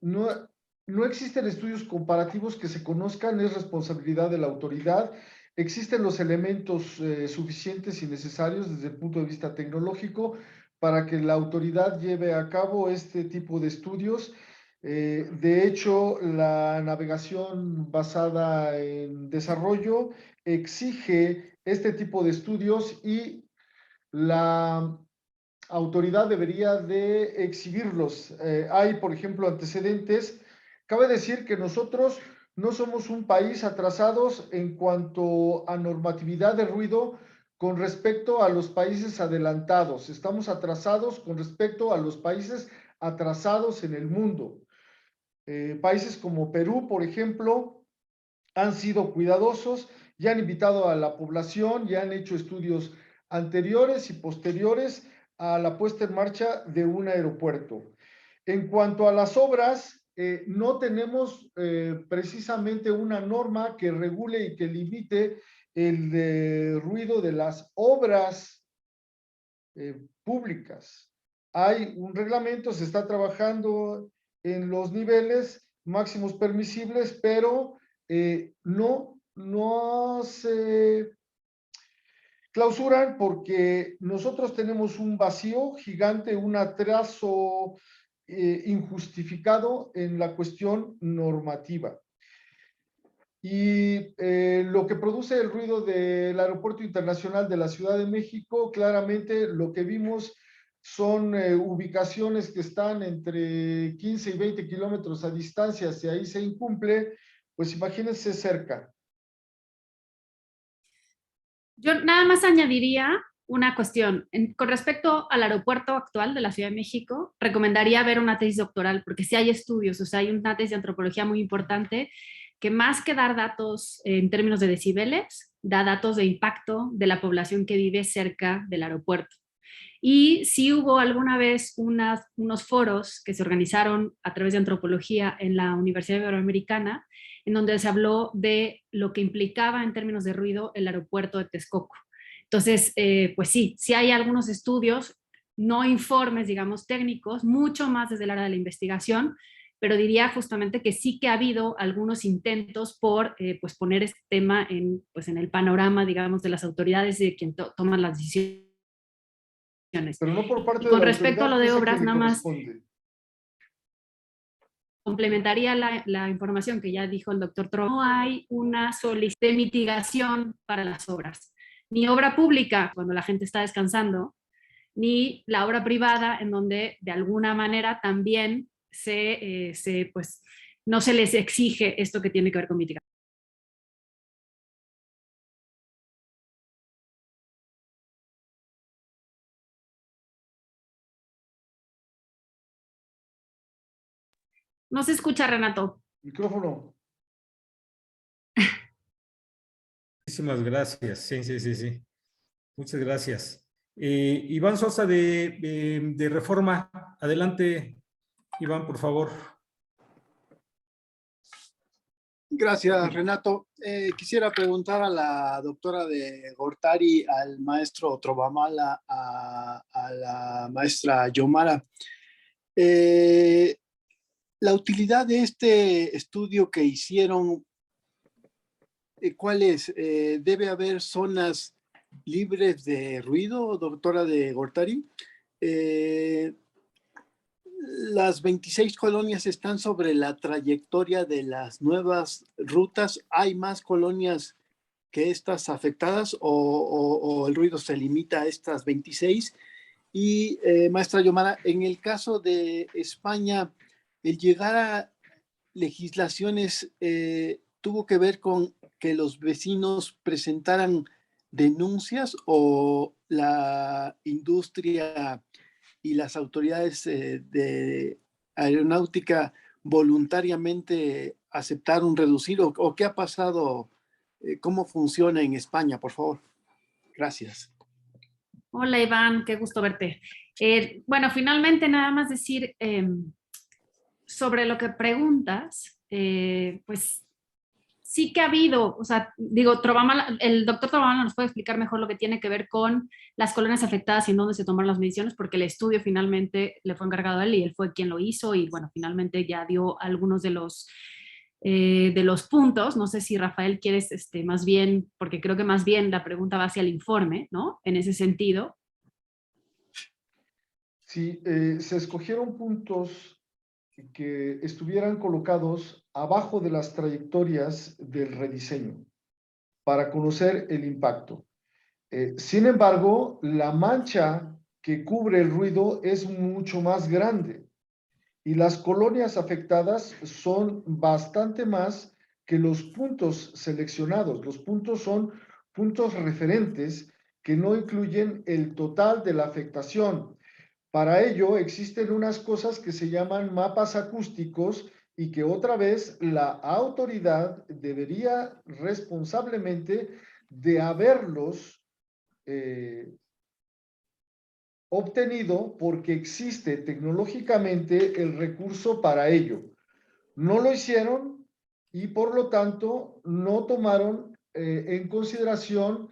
No existen estudios comparativos que se conozcan, es responsabilidad de la autoridad. Existen los elementos suficientes y necesarios desde el punto de vista tecnológico para que la autoridad lleve a cabo este tipo de estudios. De hecho, la navegación basada en desarrollo exige este tipo de estudios y la autoridad debería de exhibirlos. Hay, por ejemplo, antecedentes. Cabe decir que nosotros no somos un país atrasados en cuanto a normatividad de ruido con respecto a los países adelantados. Estamos atrasados con respecto a los países atrasados en el mundo. Países como Perú, por ejemplo, han sido cuidadosos y han invitado a la población y han hecho estudios anteriores y posteriores a la puesta en marcha de un aeropuerto. En cuanto a las obras, no tenemos precisamente una norma que regule y que limite el ruido de las obras públicas. Hay un reglamento, se está trabajando en los niveles máximos permisibles, pero no se clausuran porque nosotros tenemos un vacío gigante, un atraso injustificado en la cuestión normativa. Y lo que produce el ruido del Aeropuerto Internacional de la Ciudad de México, claramente lo que vimos son ubicaciones que están entre 15 y 20 kilómetros a distancia. Si ahí se incumple, pues imagínense cerca. Yo nada más añadiría una cuestión. Con respecto al aeropuerto actual de la Ciudad de México, recomendaría ver una tesis doctoral, porque sí hay estudios, o sea, hay una tesis de antropología muy importante que más que dar datos en términos de decibeles, da datos de impacto de la población que vive cerca del aeropuerto. Y sí hubo alguna vez unos foros que se organizaron a través de antropología en la Universidad Iberoamericana, en donde se habló de lo que implicaba en términos de ruido el aeropuerto de Texcoco. Entonces, pues sí hay algunos estudios, no informes, digamos, técnicos, mucho más desde el área de la investigación, pero diría justamente que sí que ha habido algunos intentos por pues poner este tema pues en el panorama, digamos, de las autoridades y de quien toman las decisiones. Pero no por parte y con de la respecto a lo de obras, nada más complementaría la información que ya dijo el doctor Tro. No hay una solicitud de mitigación para las obras, ni obra pública cuando la gente está descansando, ni la obra privada en donde de alguna manera también pues, no se les exige esto que tiene que ver con mitigación. No se escucha, Renato. Micrófono. Muchísimas gracias. Sí. Muchas gracias. Iván Sosa de Reforma. Adelante, Iván, por favor. Gracias, Renato. Quisiera preguntar a la doctora de Gortari, al maestro Trovamala, a la maestra Yomara. La utilidad de este estudio que hicieron, ¿cuál es? ¿Debe haber zonas libres de ruido, doctora de Gortari? Las 26 colonias están sobre la trayectoria de las nuevas rutas. ¿Hay más colonias que estas afectadas o el ruido se limita a estas 26? Y maestra Yomara, en el caso de España, el llegar a legislaciones tuvo que ver con que los vecinos presentaran denuncias o la industria y las autoridades de aeronáutica voluntariamente aceptaron reducir o qué ha pasado, cómo funciona en España, por favor. Gracias. Hola Iván, qué gusto verte. Bueno, finalmente nada más decir sobre lo que preguntas, pues sí que ha habido, o sea, digo, el doctor Trovamala nos puede explicar mejor lo que tiene que ver con las colonias afectadas y en dónde se tomaron las mediciones, porque el estudio finalmente le fue encargado a él y él fue quien lo hizo y bueno, finalmente ya dio algunos de los puntos. No sé si Rafael quieres más bien, porque creo que más bien la pregunta va hacia el informe, ¿no? En ese sentido. Sí, se escogieron puntos que estuvieran colocados abajo de las trayectorias del rediseño para conocer el impacto. Sin embargo, la mancha que cubre el ruido es mucho más grande y las colonias afectadas son bastante más que los puntos seleccionados. Los puntos son puntos referentes que no incluyen el total de la afectación. Para ello existen unas cosas que se llaman mapas acústicos y que otra vez la autoridad debería responsablemente de haberlos obtenido porque existe tecnológicamente el recurso para ello. No lo hicieron y por lo tanto no tomaron en consideración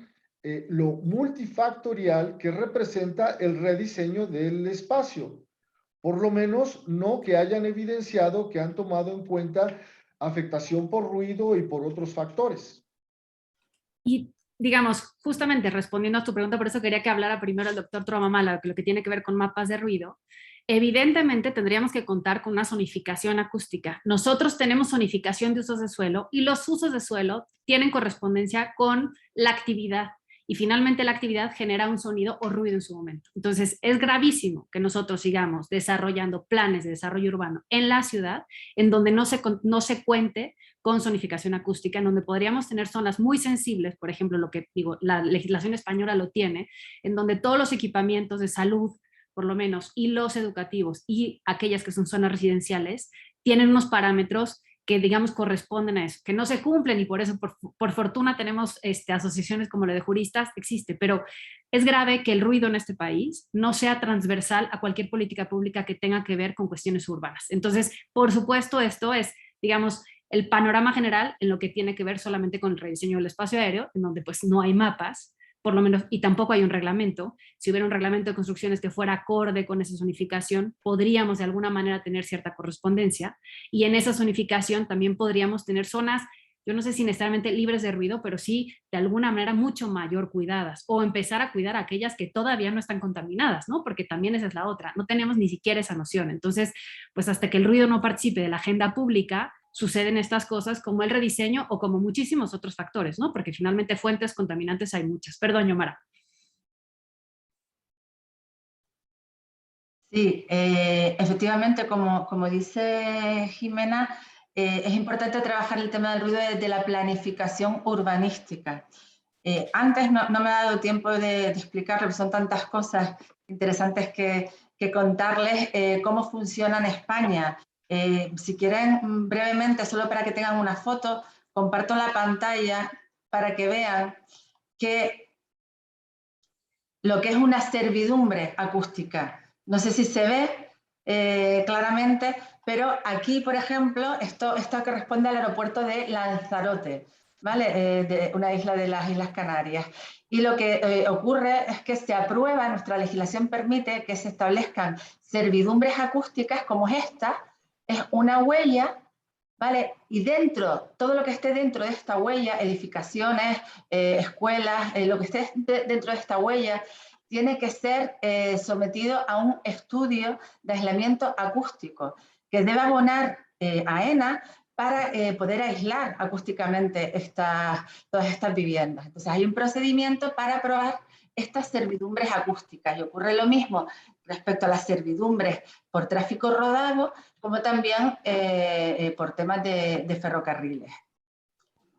lo multifactorial que representa el rediseño del espacio. Por lo menos no que hayan evidenciado que han tomado en cuenta afectación por ruido y por otros factores. Y digamos, justamente respondiendo a tu pregunta, por eso quería que hablara primero el doctor Trovamala, lo que tiene que ver con mapas de ruido. Evidentemente tendríamos que contar con una zonificación acústica. Nosotros tenemos zonificación de usos de suelo y los usos de suelo tienen correspondencia con la actividad y finalmente la actividad genera un sonido o ruido en su momento. Entonces es gravísimo que nosotros sigamos desarrollando planes de desarrollo urbano en la ciudad en donde no se cuente con zonificación acústica, en donde podríamos tener zonas muy sensibles, por ejemplo, lo que digo, la legislación española lo tiene, en donde todos los equipamientos de salud, por lo menos, y los educativos y aquellas que son zonas residenciales, tienen unos parámetros que, digamos, corresponden a eso, que no se cumplen y por eso, por fortuna, tenemos asociaciones como la de juristas, existe, pero es grave que el ruido en este país no sea transversal a cualquier política pública que tenga que ver con cuestiones urbanas. Entonces, por supuesto, esto es, digamos, el panorama general en lo que tiene que ver solamente con el rediseño del espacio aéreo, en donde pues no hay mapas, por lo menos, y tampoco hay un reglamento. Si hubiera un reglamento de construcciones que fuera acorde con esa zonificación, podríamos de alguna manera tener cierta correspondencia, y en esa zonificación también podríamos tener zonas, yo no sé si necesariamente libres de ruido, pero sí de alguna manera mucho mayor cuidadas, o empezar a cuidar a aquellas que todavía no están contaminadas, ¿no? Porque también esa es la otra, no tenemos ni siquiera esa noción. Entonces, pues hasta que el ruido no participe de la agenda pública, suceden estas cosas como el rediseño o como muchísimos otros factores, ¿no? Porque finalmente fuentes contaminantes hay muchas. Perdón, Yomara. Sí, efectivamente, como dice Jimena, es importante trabajar el tema del ruido desde la planificación urbanística. Antes no me ha dado tiempo de explicarlo, porque son tantas cosas interesantes que contarles cómo funciona en España. Si quieren, brevemente, solo para que tengan una foto, comparto la pantalla para que vean lo que es una servidumbre acústica. No sé si se ve claramente, pero aquí, por ejemplo, esto corresponde al aeropuerto de Lanzarote, ¿vale? De una isla de las Islas Canarias. Y lo que ocurre es que se aprueba, nuestra legislación permite que se establezcan servidumbres acústicas como esta, es una huella, ¿vale? Y todo lo que esté dentro de esta huella, edificaciones, escuelas, lo que esté dentro de esta huella, tiene que ser sometido a un estudio de aislamiento acústico que debe abonar AENA para poder aislar acústicamente todas estas viviendas. Entonces hay un procedimiento para aprobar estas servidumbres acústicas. Y ocurre lo mismo respecto a las servidumbres por tráfico rodado, como también por temas de ferrocarriles.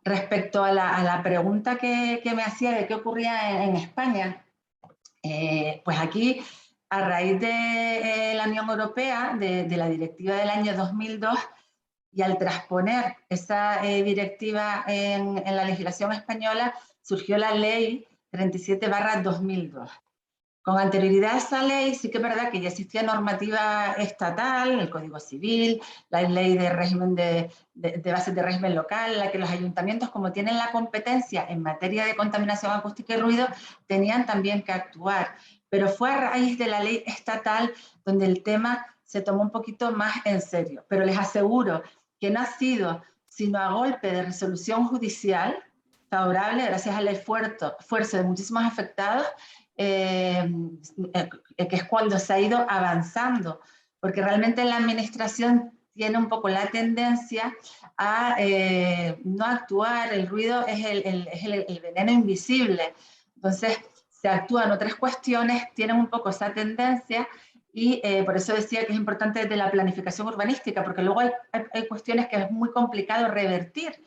Respecto a la pregunta que me hacía de qué ocurría en España, pues aquí, a raíz de la Unión Europea, de la directiva del año 2002, y al transponer esa directiva en la legislación española, surgió la ley 37/2002. Con anterioridad a esa ley, sí que es verdad que ya existía normativa estatal, el Código Civil, la ley de régimen de bases de régimen local, en la que los ayuntamientos, como tienen la competencia en materia de contaminación acústica y ruido, tenían también que actuar. Pero fue a raíz de la ley estatal donde el tema se tomó un poquito más en serio. Pero les aseguro que no ha sido sino a golpe de resolución judicial favorable, gracias al esfuerzo de muchísimos afectados, que es cuando se ha ido avanzando, porque realmente la administración tiene un poco la tendencia a no actuar. El ruido es el veneno invisible, entonces se actúan otras cuestiones, tienen un poco esa tendencia, y por eso decía que es importante desde la planificación urbanística, porque luego hay cuestiones que es muy complicado revertir,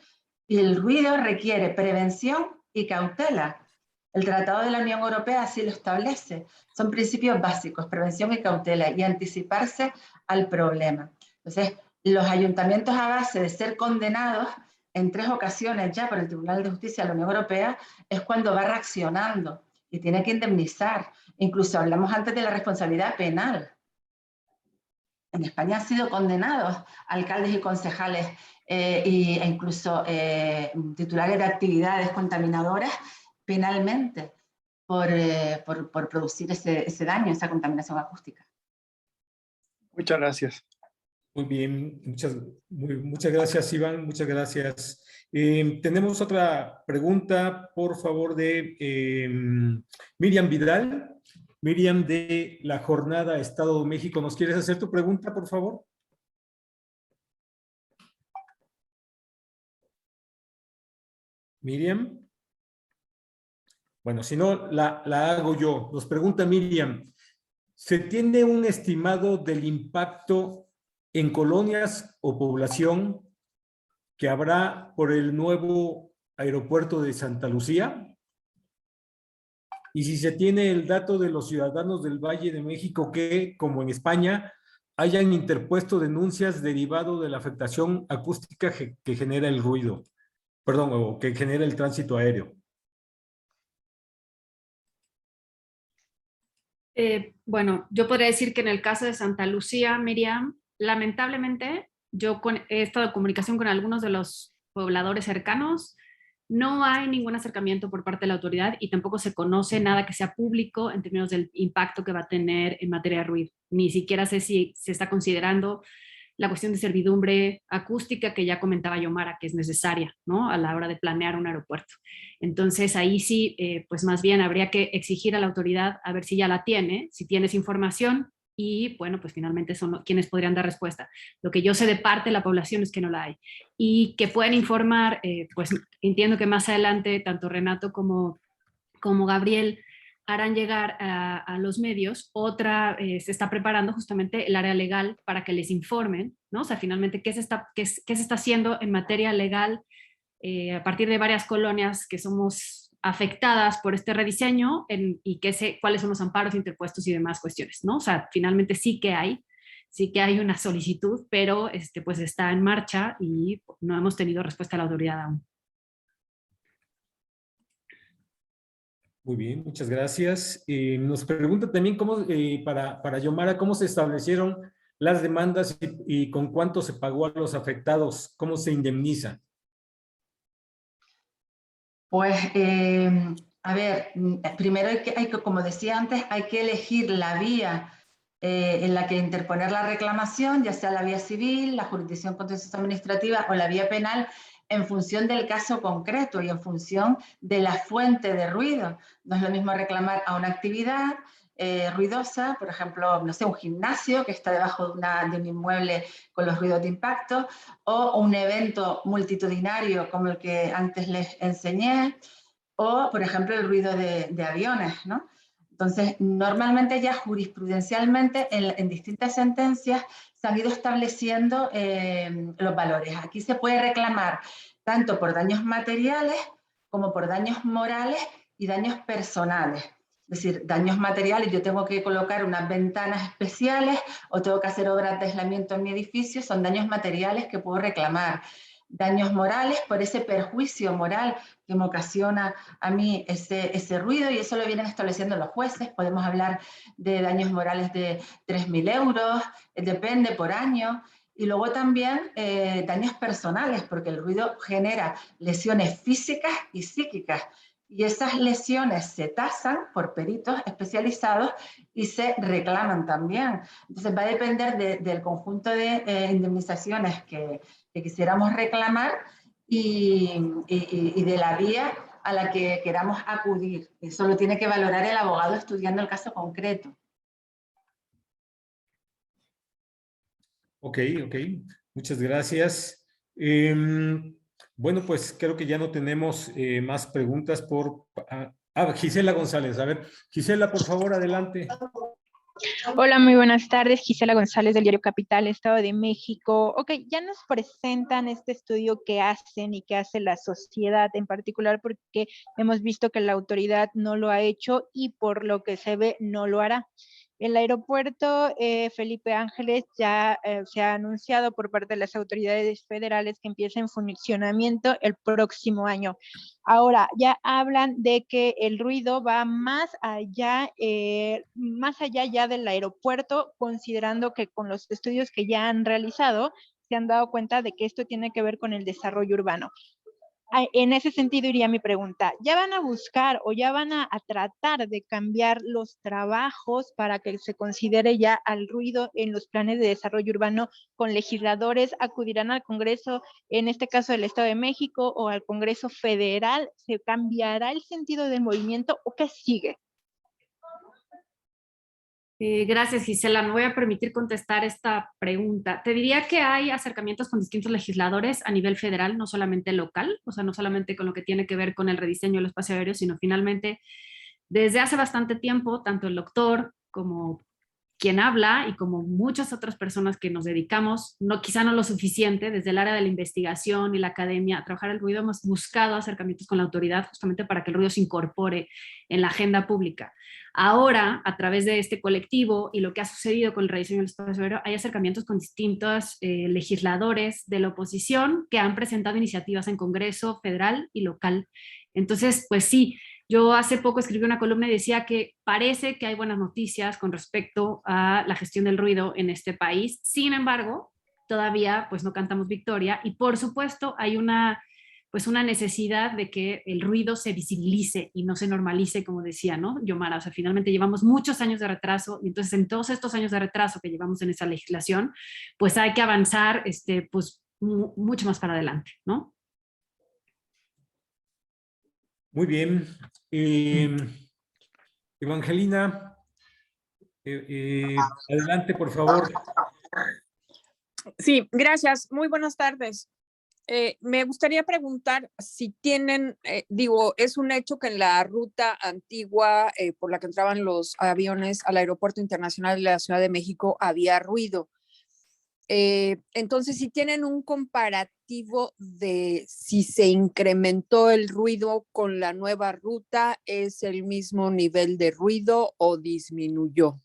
y el ruido requiere prevención y cautela. El Tratado de la Unión Europea así lo establece. Son principios básicos, prevención y cautela, y anticiparse al problema. Entonces, los ayuntamientos, a base de ser condenados en 3 ocasiones ya por el Tribunal de Justicia de la Unión Europea, es cuando va reaccionando y tiene que indemnizar. Incluso hablamos antes de la responsabilidad penal. En España han sido condenados alcaldes y concejales e incluso titulares de actividades contaminadoras penalmente por producir ese daño, esa contaminación acústica. Muchas gracias. Muy bien, muchas gracias, Iván, muchas gracias. Tenemos otra pregunta, por favor, de Miriam Vidal. Miriam, de la Jornada Estado de México. ¿Nos quieres hacer tu pregunta, por favor? Miriam. Bueno, si no, la hago yo. Nos pregunta Miriam, ¿se tiene un estimado del impacto en colonias o población que habrá por el nuevo aeropuerto de Santa Lucía? Y si se tiene el dato de los ciudadanos del Valle de México que, como en España, hayan interpuesto denuncias derivado de la afectación acústica que genera el ruido, perdón, o que genera el tránsito aéreo. Bueno, yo podría decir que en el caso de Santa Lucía, Miriam, lamentablemente, yo he estado en comunicación con algunos de los pobladores cercanos. No hay ningún acercamiento por parte de la autoridad y tampoco se conoce nada que sea público en términos del impacto que va a tener en materia de ruido. Ni siquiera sé si se está considerando la cuestión de servidumbre acústica que ya comentaba Yomara, que es necesaria, ¿no?, a la hora de planear un aeropuerto. Entonces ahí sí, pues más bien habría que exigir a la autoridad a ver si ya la tiene, si tienes información, y bueno, pues finalmente son quienes podrían dar respuesta. Lo que yo sé de parte de la población es que no la hay. Y que pueden informar, pues entiendo que más adelante tanto Renato como Gabriel harán llegar a los medios se está preparando justamente el área legal para que les informen, ¿no? O sea, finalmente, ¿qué se está haciendo en materia legal a partir de varias colonias que somos afectadas por este rediseño y cuáles son los amparos interpuestos y demás cuestiones, ¿no? O sea, finalmente sí que hay una solicitud, pero pues está en marcha y no hemos tenido respuesta de la autoridad aún. Muy bien, muchas gracias. Nos pregunta también cómo, para Yomara, cómo se establecieron las demandas y con cuánto se pagó a los afectados, cómo se indemniza. Pues, a ver, primero hay que, como decía antes, hay que elegir la vía en la que interponer la reclamación, ya sea la vía civil, la jurisdicción contenciosa administrativa o la vía penal, en función del caso concreto y en función de la fuente de ruido. No es lo mismo reclamar a una actividad ruidosa, por ejemplo, no sé, un gimnasio que está debajo de un inmueble con los ruidos de impacto, o un evento multitudinario como el que antes les enseñé, o, por ejemplo, el ruido de aviones, ¿no? Entonces, normalmente ya jurisprudencialmente en distintas sentencias se han ido estableciendo los valores. Aquí se puede reclamar tanto por daños materiales como por daños morales y daños personales. Es decir, daños materiales, yo tengo que colocar unas ventanas especiales o tengo que hacer obras de aislamiento en mi edificio, son daños materiales que puedo reclamar. Daños morales por ese perjuicio moral que me ocasiona a mí ese ruido, y eso lo vienen estableciendo los jueces. Podemos hablar de daños morales de 3.000 euros, depende por año. Y luego también daños personales, porque el ruido genera lesiones físicas y psíquicas. Y esas lesiones se tasan por peritos especializados y se reclaman también. Entonces va a depender del conjunto de indemnizaciones que quisiéramos reclamar y de la vía a la que queramos acudir. Eso lo tiene que valorar el abogado estudiando el caso concreto. Ok, ok. Muchas gracias. Bueno, pues creo que ya no tenemos más preguntas por... Gisela González. A ver, Gisela, por favor, adelante. Hola, muy buenas tardes. Gisela González del diario Capital, Estado de México. Ok, ya nos presentan este estudio que hacen y que hace la sociedad en particular, porque hemos visto que la autoridad no lo ha hecho y por lo que se ve no lo hará. El aeropuerto Felipe Ángeles ya se ha anunciado por parte de las autoridades federales que empieza en funcionamiento el próximo año. Ahora, ya hablan de que el ruido va más allá ya del aeropuerto, considerando que con los estudios que ya han realizado, se han dado cuenta de que esto tiene que ver con el desarrollo urbano. En ese sentido iría mi pregunta, ¿ya van a buscar o ya van a tratar de cambiar los trabajos para que se considere ya al ruido en los planes de desarrollo urbano con legisladores? ¿Acudirán al Congreso, en este caso del Estado de México, o al Congreso Federal? ¿Se cambiará el sentido del movimiento o qué sigue? Gracias, Gisela. Me voy a permitir contestar esta pregunta. Te diría que hay acercamientos con distintos legisladores a nivel federal, no solamente local, o sea, no solamente con lo que tiene que ver con el rediseño del espacio aéreo, sino finalmente desde hace bastante tiempo, tanto el doctor como quien habla y como muchas otras personas que nos dedicamos, quizá no lo suficiente, desde el área de la investigación y la academia, a trabajar el ruido, hemos buscado acercamientos con la autoridad justamente para que el ruido se incorpore en la agenda pública. Ahora, a través de este colectivo y lo que ha sucedido con el rediseño del espacio aéreo, hay acercamientos con distintos legisladores de la oposición que han presentado iniciativas en Congreso federal y local. Entonces, pues sí, yo hace poco escribí una columna y decía que parece que hay buenas noticias con respecto a la gestión del ruido en este país. Sin embargo, todavía pues no cantamos victoria y por supuesto hay una necesidad de que el ruido se visibilice y no se normalice, como decía, ¿no, Yomara? O sea, finalmente llevamos muchos años de retraso y entonces en todos estos años de retraso que llevamos en esa legislación, pues hay que avanzar pues mucho más para adelante, ¿no? Muy bien. Evangelina, adelante, por favor. Sí, gracias. Muy buenas tardes. Me gustaría preguntar si tienen, es un hecho que en la ruta antigua por la que entraban los aviones al Aeropuerto Internacional de la Ciudad de México había ruido. Entonces, si tienen un comparativo de si se incrementó el ruido con la nueva ruta, ¿es el mismo nivel de ruido o disminuyó?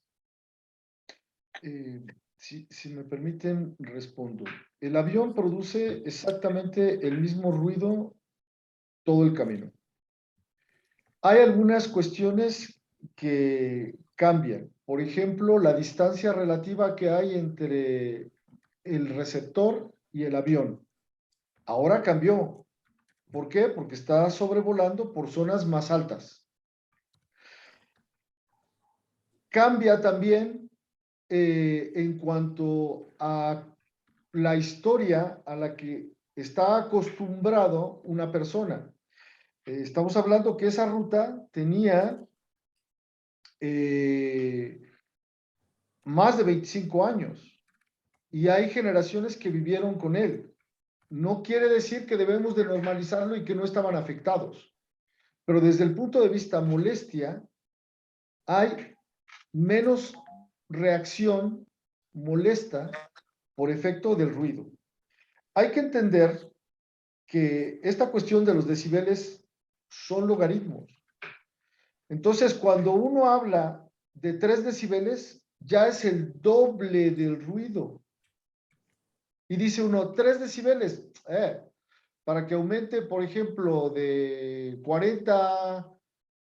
Si me permiten, respondo. El avión produce exactamente el mismo ruido todo el camino. Hay algunas cuestiones que cambian. Por ejemplo, la distancia relativa que hay entre el receptor y el avión. Ahora cambió. ¿Por qué? Porque está sobrevolando por zonas más altas. Cambia también en cuanto a la historia a la que está acostumbrado una persona. Estamos hablando que esa ruta tenía más de 25 años y hay generaciones que vivieron con él. No quiere decir que debemos de normalizarlo y que no estaban afectados. pero desde el punto de vista molestia, hay menos reacción molesta por efecto del ruido. Hay que entender que esta cuestión de los decibeles son logaritmos. Entonces, cuando uno habla de 3 decibeles, ya es el doble del ruido. Y dice uno, 3 decibeles, para que aumente, por ejemplo, de 40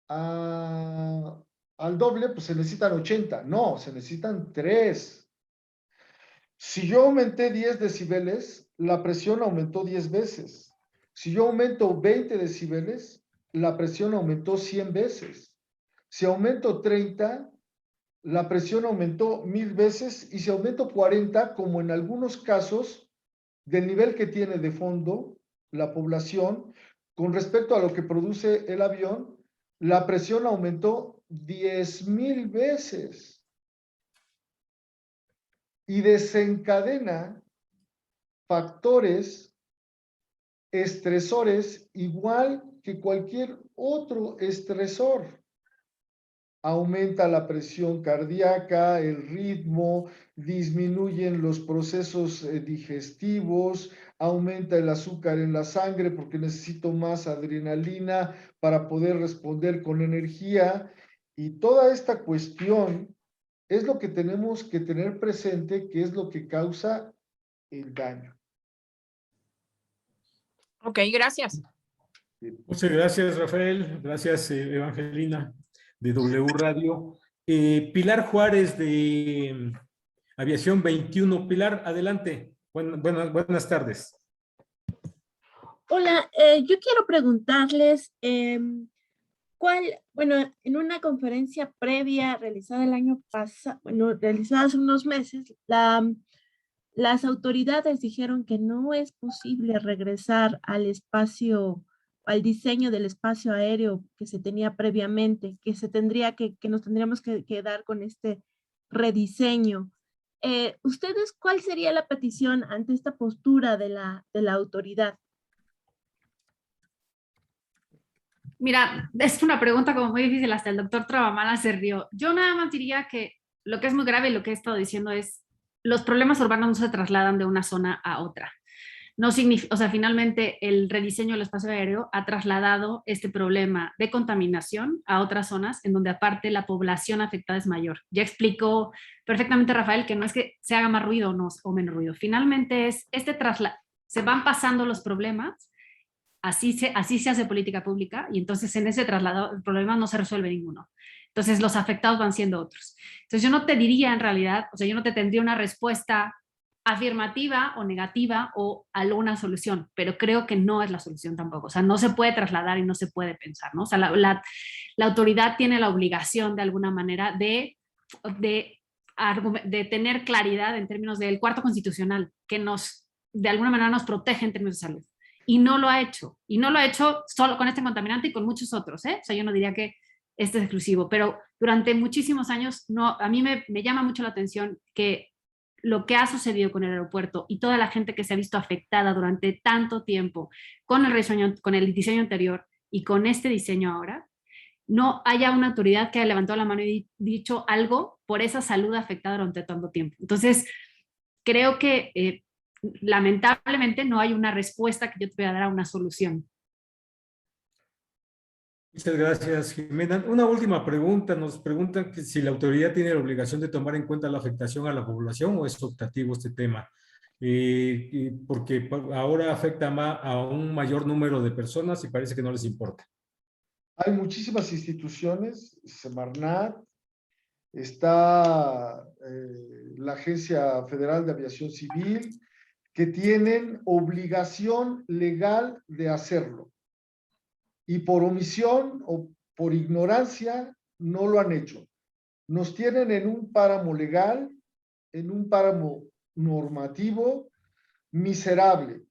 al doble, pues se necesitan 80. No, se necesitan 3. Si yo aumenté 10 decibeles, la presión aumentó 10 veces. Si yo aumento 20 decibeles, la presión aumentó 100 veces. Si aumento 30, la presión aumentó 1000 veces. Y si aumento 40, como en algunos casos, del nivel que tiene de fondo la población con respecto a lo que produce el avión, la presión aumentó 10,000 veces y desencadena factores estresores igual que cualquier otro estresor. Aumenta la presión cardíaca, el ritmo, disminuyen los procesos digestivos, aumenta el azúcar en la sangre porque necesito más adrenalina para poder responder con energía. Y toda esta cuestión es lo que tenemos que tener presente, que es lo que causa el daño. Ok, gracias. Muchas gracias, Rafael. Gracias, Evangelina, de W Radio. Pilar Juárez, de Aviación 21. Pilar, adelante. Buenas tardes. Hola, yo quiero preguntarles, en una conferencia previa realizada el año pasado, realizada hace unos meses, las autoridades dijeron que no es posible regresar al espacio, al diseño del espacio aéreo que se tenía previamente, que nos tendríamos que quedar con este rediseño. ¿Ustedes cuál sería la petición ante esta postura de la autoridad? Mira, es una pregunta como muy difícil, hasta el doctor Travamala se rió. Yo nada más diría que lo que es muy grave y lo que he estado diciendo es, los problemas urbanos no se trasladan de una zona a otra. No significa, o sea, finalmente el rediseño del espacio aéreo ha trasladado este problema de contaminación a otras zonas en donde aparte la población afectada es mayor. Ya explicó perfectamente Rafael que no es que se haga más ruido o menos ruido. Finalmente es se van pasando los problemas. Así se hace política pública y entonces en ese traslado el problema no se resuelve ninguno. Entonces los afectados van siendo otros. Entonces yo no te diría en realidad, o sea, yo no te tendría una respuesta afirmativa o negativa o alguna solución, pero creo que no es la solución tampoco. O sea, no se puede trasladar y no se puede pensar, ¿no? O sea, la autoridad tiene la obligación de alguna manera de tener claridad en términos del cuarto constitucional, que de alguna manera nos protege en términos de salud. Y no lo ha hecho. Y no lo ha hecho solo con este contaminante y con muchos otros, ¿eh? O sea, yo no diría que este es exclusivo, pero durante muchísimos años a mí me llama mucho la atención que lo que ha sucedido con el aeropuerto y toda la gente que se ha visto afectada durante tanto tiempo con el diseño anterior y con este diseño ahora, no haya una autoridad que haya levantado la mano y dicho algo por esa salud afectada durante tanto tiempo. Entonces, creo que lamentablemente no hay una respuesta que yo te pueda dar a una solución. Muchas gracias, Jimena. Una última pregunta. Nos preguntan que si la autoridad tiene la obligación de tomar en cuenta la afectación a la población o es optativo este tema. Porque ahora afecta a un mayor número de personas y parece que no les importa. Hay muchísimas instituciones, Semarnat, está la Agencia Federal de Aviación Civil, que tienen obligación legal de hacerlo. Y por omisión o por ignorancia no lo han hecho. Nos tienen en un páramo legal, en un páramo normativo miserable.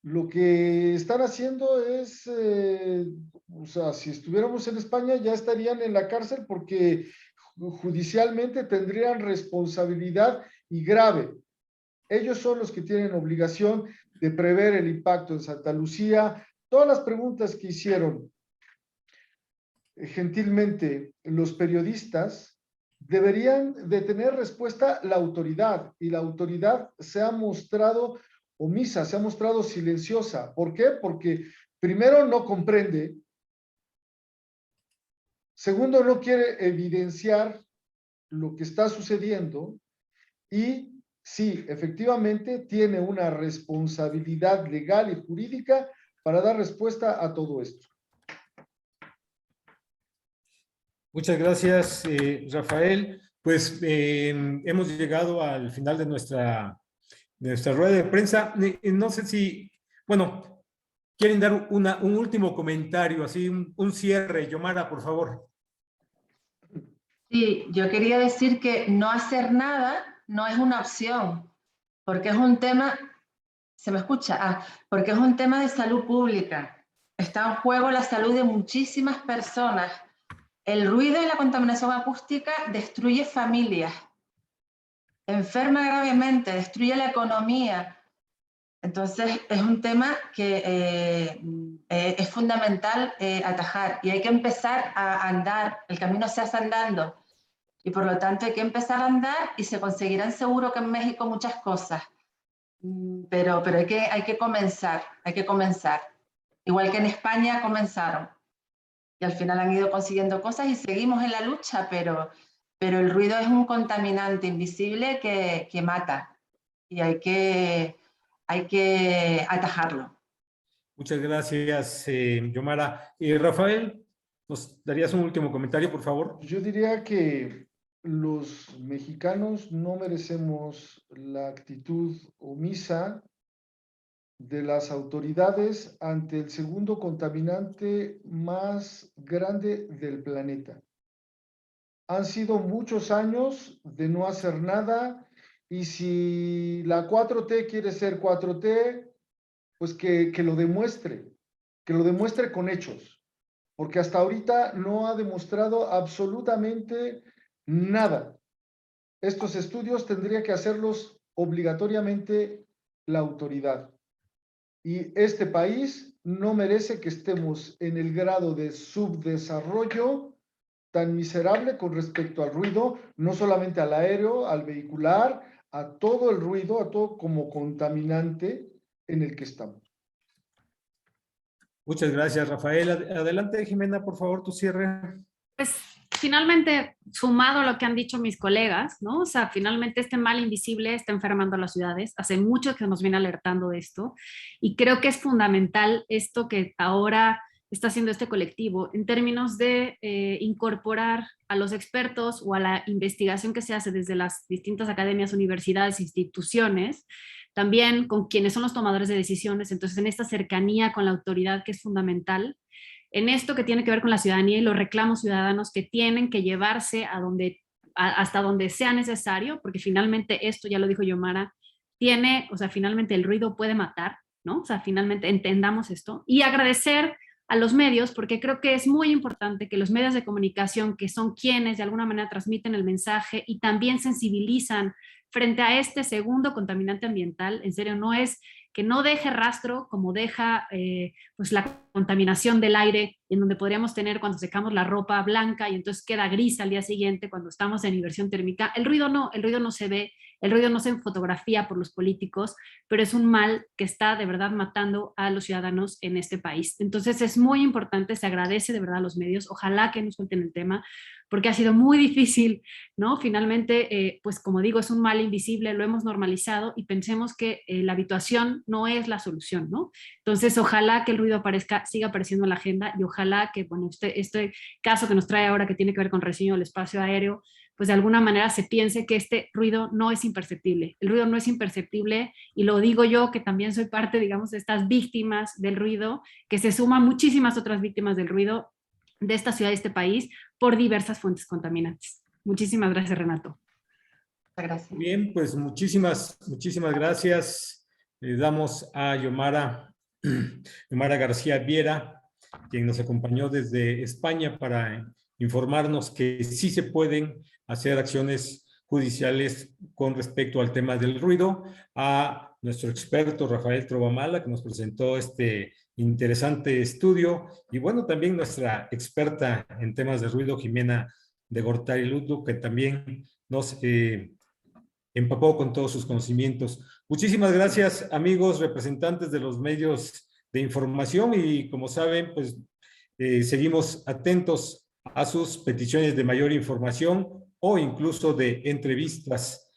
Lo que están haciendo es, o sea, si estuviéramos en España ya estarían en la cárcel porque judicialmente tendrían responsabilidad y grave. Ellos son los que tienen obligación de prever el impacto en Santa Lucía. Todas las preguntas que hicieron gentilmente los periodistas, deberían de tener respuesta la autoridad, y la autoridad se ha mostrado omisa, se ha mostrado silenciosa. ¿Por qué? Porque primero no comprende, segundo no quiere evidenciar lo que está sucediendo, y sí, efectivamente tiene una responsabilidad legal y jurídica para dar respuesta a todo esto. Muchas gracias, Rafael. Pues hemos llegado al final de nuestra rueda de prensa. No sé si, bueno, quieren dar un último comentario, así un cierre. Yomara, por favor. Sí, yo quería decir que no hacer nada no es una opción, porque es un tema, ¿se me escucha? Porque es un tema de salud pública. Está en juego la salud de muchísimas personas. El ruido y la contaminación acústica destruye familias, enferma gravemente, destruye la economía. Entonces es un tema que es fundamental atajar, y hay que empezar a andar. El camino se hace andando, y por lo tanto hay que empezar a andar, y se conseguirán seguro que en México muchas cosas, pero hay que comenzar, igual que en España comenzaron. Y al final han ido consiguiendo cosas y seguimos en la lucha, pero el ruido es un contaminante invisible que mata, y hay que atajarlo. Muchas gracias, Yomara. Rafael, ¿nos darías un último comentario, por favor? Yo diría que los mexicanos no merecemos la actitud omisa de las autoridades ante el segundo contaminante más grande del planeta. Han sido muchos años de no hacer nada, y si la 4T quiere ser 4T, pues que lo demuestre con hechos, porque hasta ahorita no ha demostrado absolutamente nada. Estos estudios tendría que hacerlos obligatoriamente la autoridad. Y este país no merece que estemos en el grado de subdesarrollo tan miserable con respecto al ruido, no solamente al aéreo, al vehicular, a todo el ruido, a todo como contaminante en el que estamos. Muchas gracias, Rafael. Adelante, Jimena, por favor, tu cierre. Pues finalmente, sumado a lo que han dicho mis colegas, ¿no? O sea, finalmente este mal invisible está enfermando a las ciudades. Hace mucho que nos viene alertando de esto, y creo que es fundamental esto que ahora está haciendo este colectivo en términos de incorporar a los expertos o a la investigación que se hace desde las distintas academias, universidades, instituciones, también con quienes son los tomadores de decisiones. Entonces, en esta cercanía con la autoridad, que es fundamental, en esto que tiene que ver con la ciudadanía y los reclamos ciudadanos que tienen que llevarse hasta donde sea necesario, porque finalmente esto, ya lo dijo Yomara, o sea, finalmente el ruido puede matar, ¿no? O sea, finalmente entendamos esto, y agradecer a los medios, porque creo que es muy importante que los medios de comunicación, que son quienes de alguna manera transmiten el mensaje y también sensibilizan frente a este segundo contaminante ambiental, en serio, no es que no deje rastro como deja pues la contaminación del aire, en donde podríamos tener cuando secamos la ropa blanca y entonces queda gris al día siguiente cuando estamos en inversión térmica. El ruido no se ve, el ruido no se fotografía por los políticos, pero es un mal que está de verdad matando a los ciudadanos en este país. Entonces es muy importante, se agradece de verdad a los medios, ojalá que nos suelten el tema, porque ha sido muy difícil, ¿no? Finalmente, pues como digo, es un mal invisible, lo hemos normalizado, y pensemos que la habituación no es la solución, ¿no? Entonces, ojalá que el ruido siga apareciendo en la agenda, y ojalá que, bueno, este caso que nos trae ahora, que tiene que ver con rediseño del espacio aéreo, pues de alguna manera se piense que este ruido no es imperceptible. El ruido no es imperceptible, y lo digo yo, que también soy parte, digamos, de estas víctimas del ruido, que se suman muchísimas otras víctimas del ruido de esta ciudad, de este país, por diversas fuentes contaminantes. Muchísimas gracias, Renato. Gracias. Bien, pues muchísimas gracias. Le damos a Yomara García Viera, quien nos acompañó desde España para informarnos que sí se pueden hacer acciones judiciales con respecto al tema del ruido, a nuestro experto Rafael Trovamala, que nos presentó este interesante estudio, y bueno, también nuestra experta en temas de ruido, Jimena de Gortari Lutu, que también nos empapó con todos sus conocimientos. Muchísimas gracias, amigos representantes de los medios de información, y como saben, pues seguimos atentos a sus peticiones de mayor información o incluso de entrevistas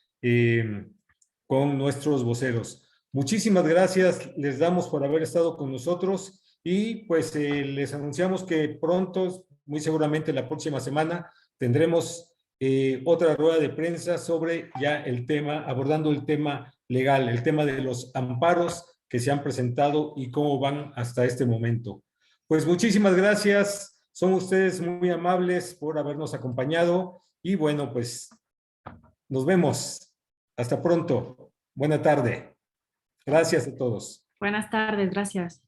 con nuestros voceros. Muchísimas gracias, les damos por haber estado con nosotros, y pues les anunciamos que pronto, muy seguramente la próxima semana, tendremos otra rueda de prensa sobre ya el tema, abordando el tema legal, el tema de los amparos que se han presentado y cómo van hasta este momento. Pues muchísimas gracias, son ustedes muy amables por habernos acompañado, y bueno, pues nos vemos. Hasta pronto. Buena tarde. Gracias a todos. Buenas tardes, gracias.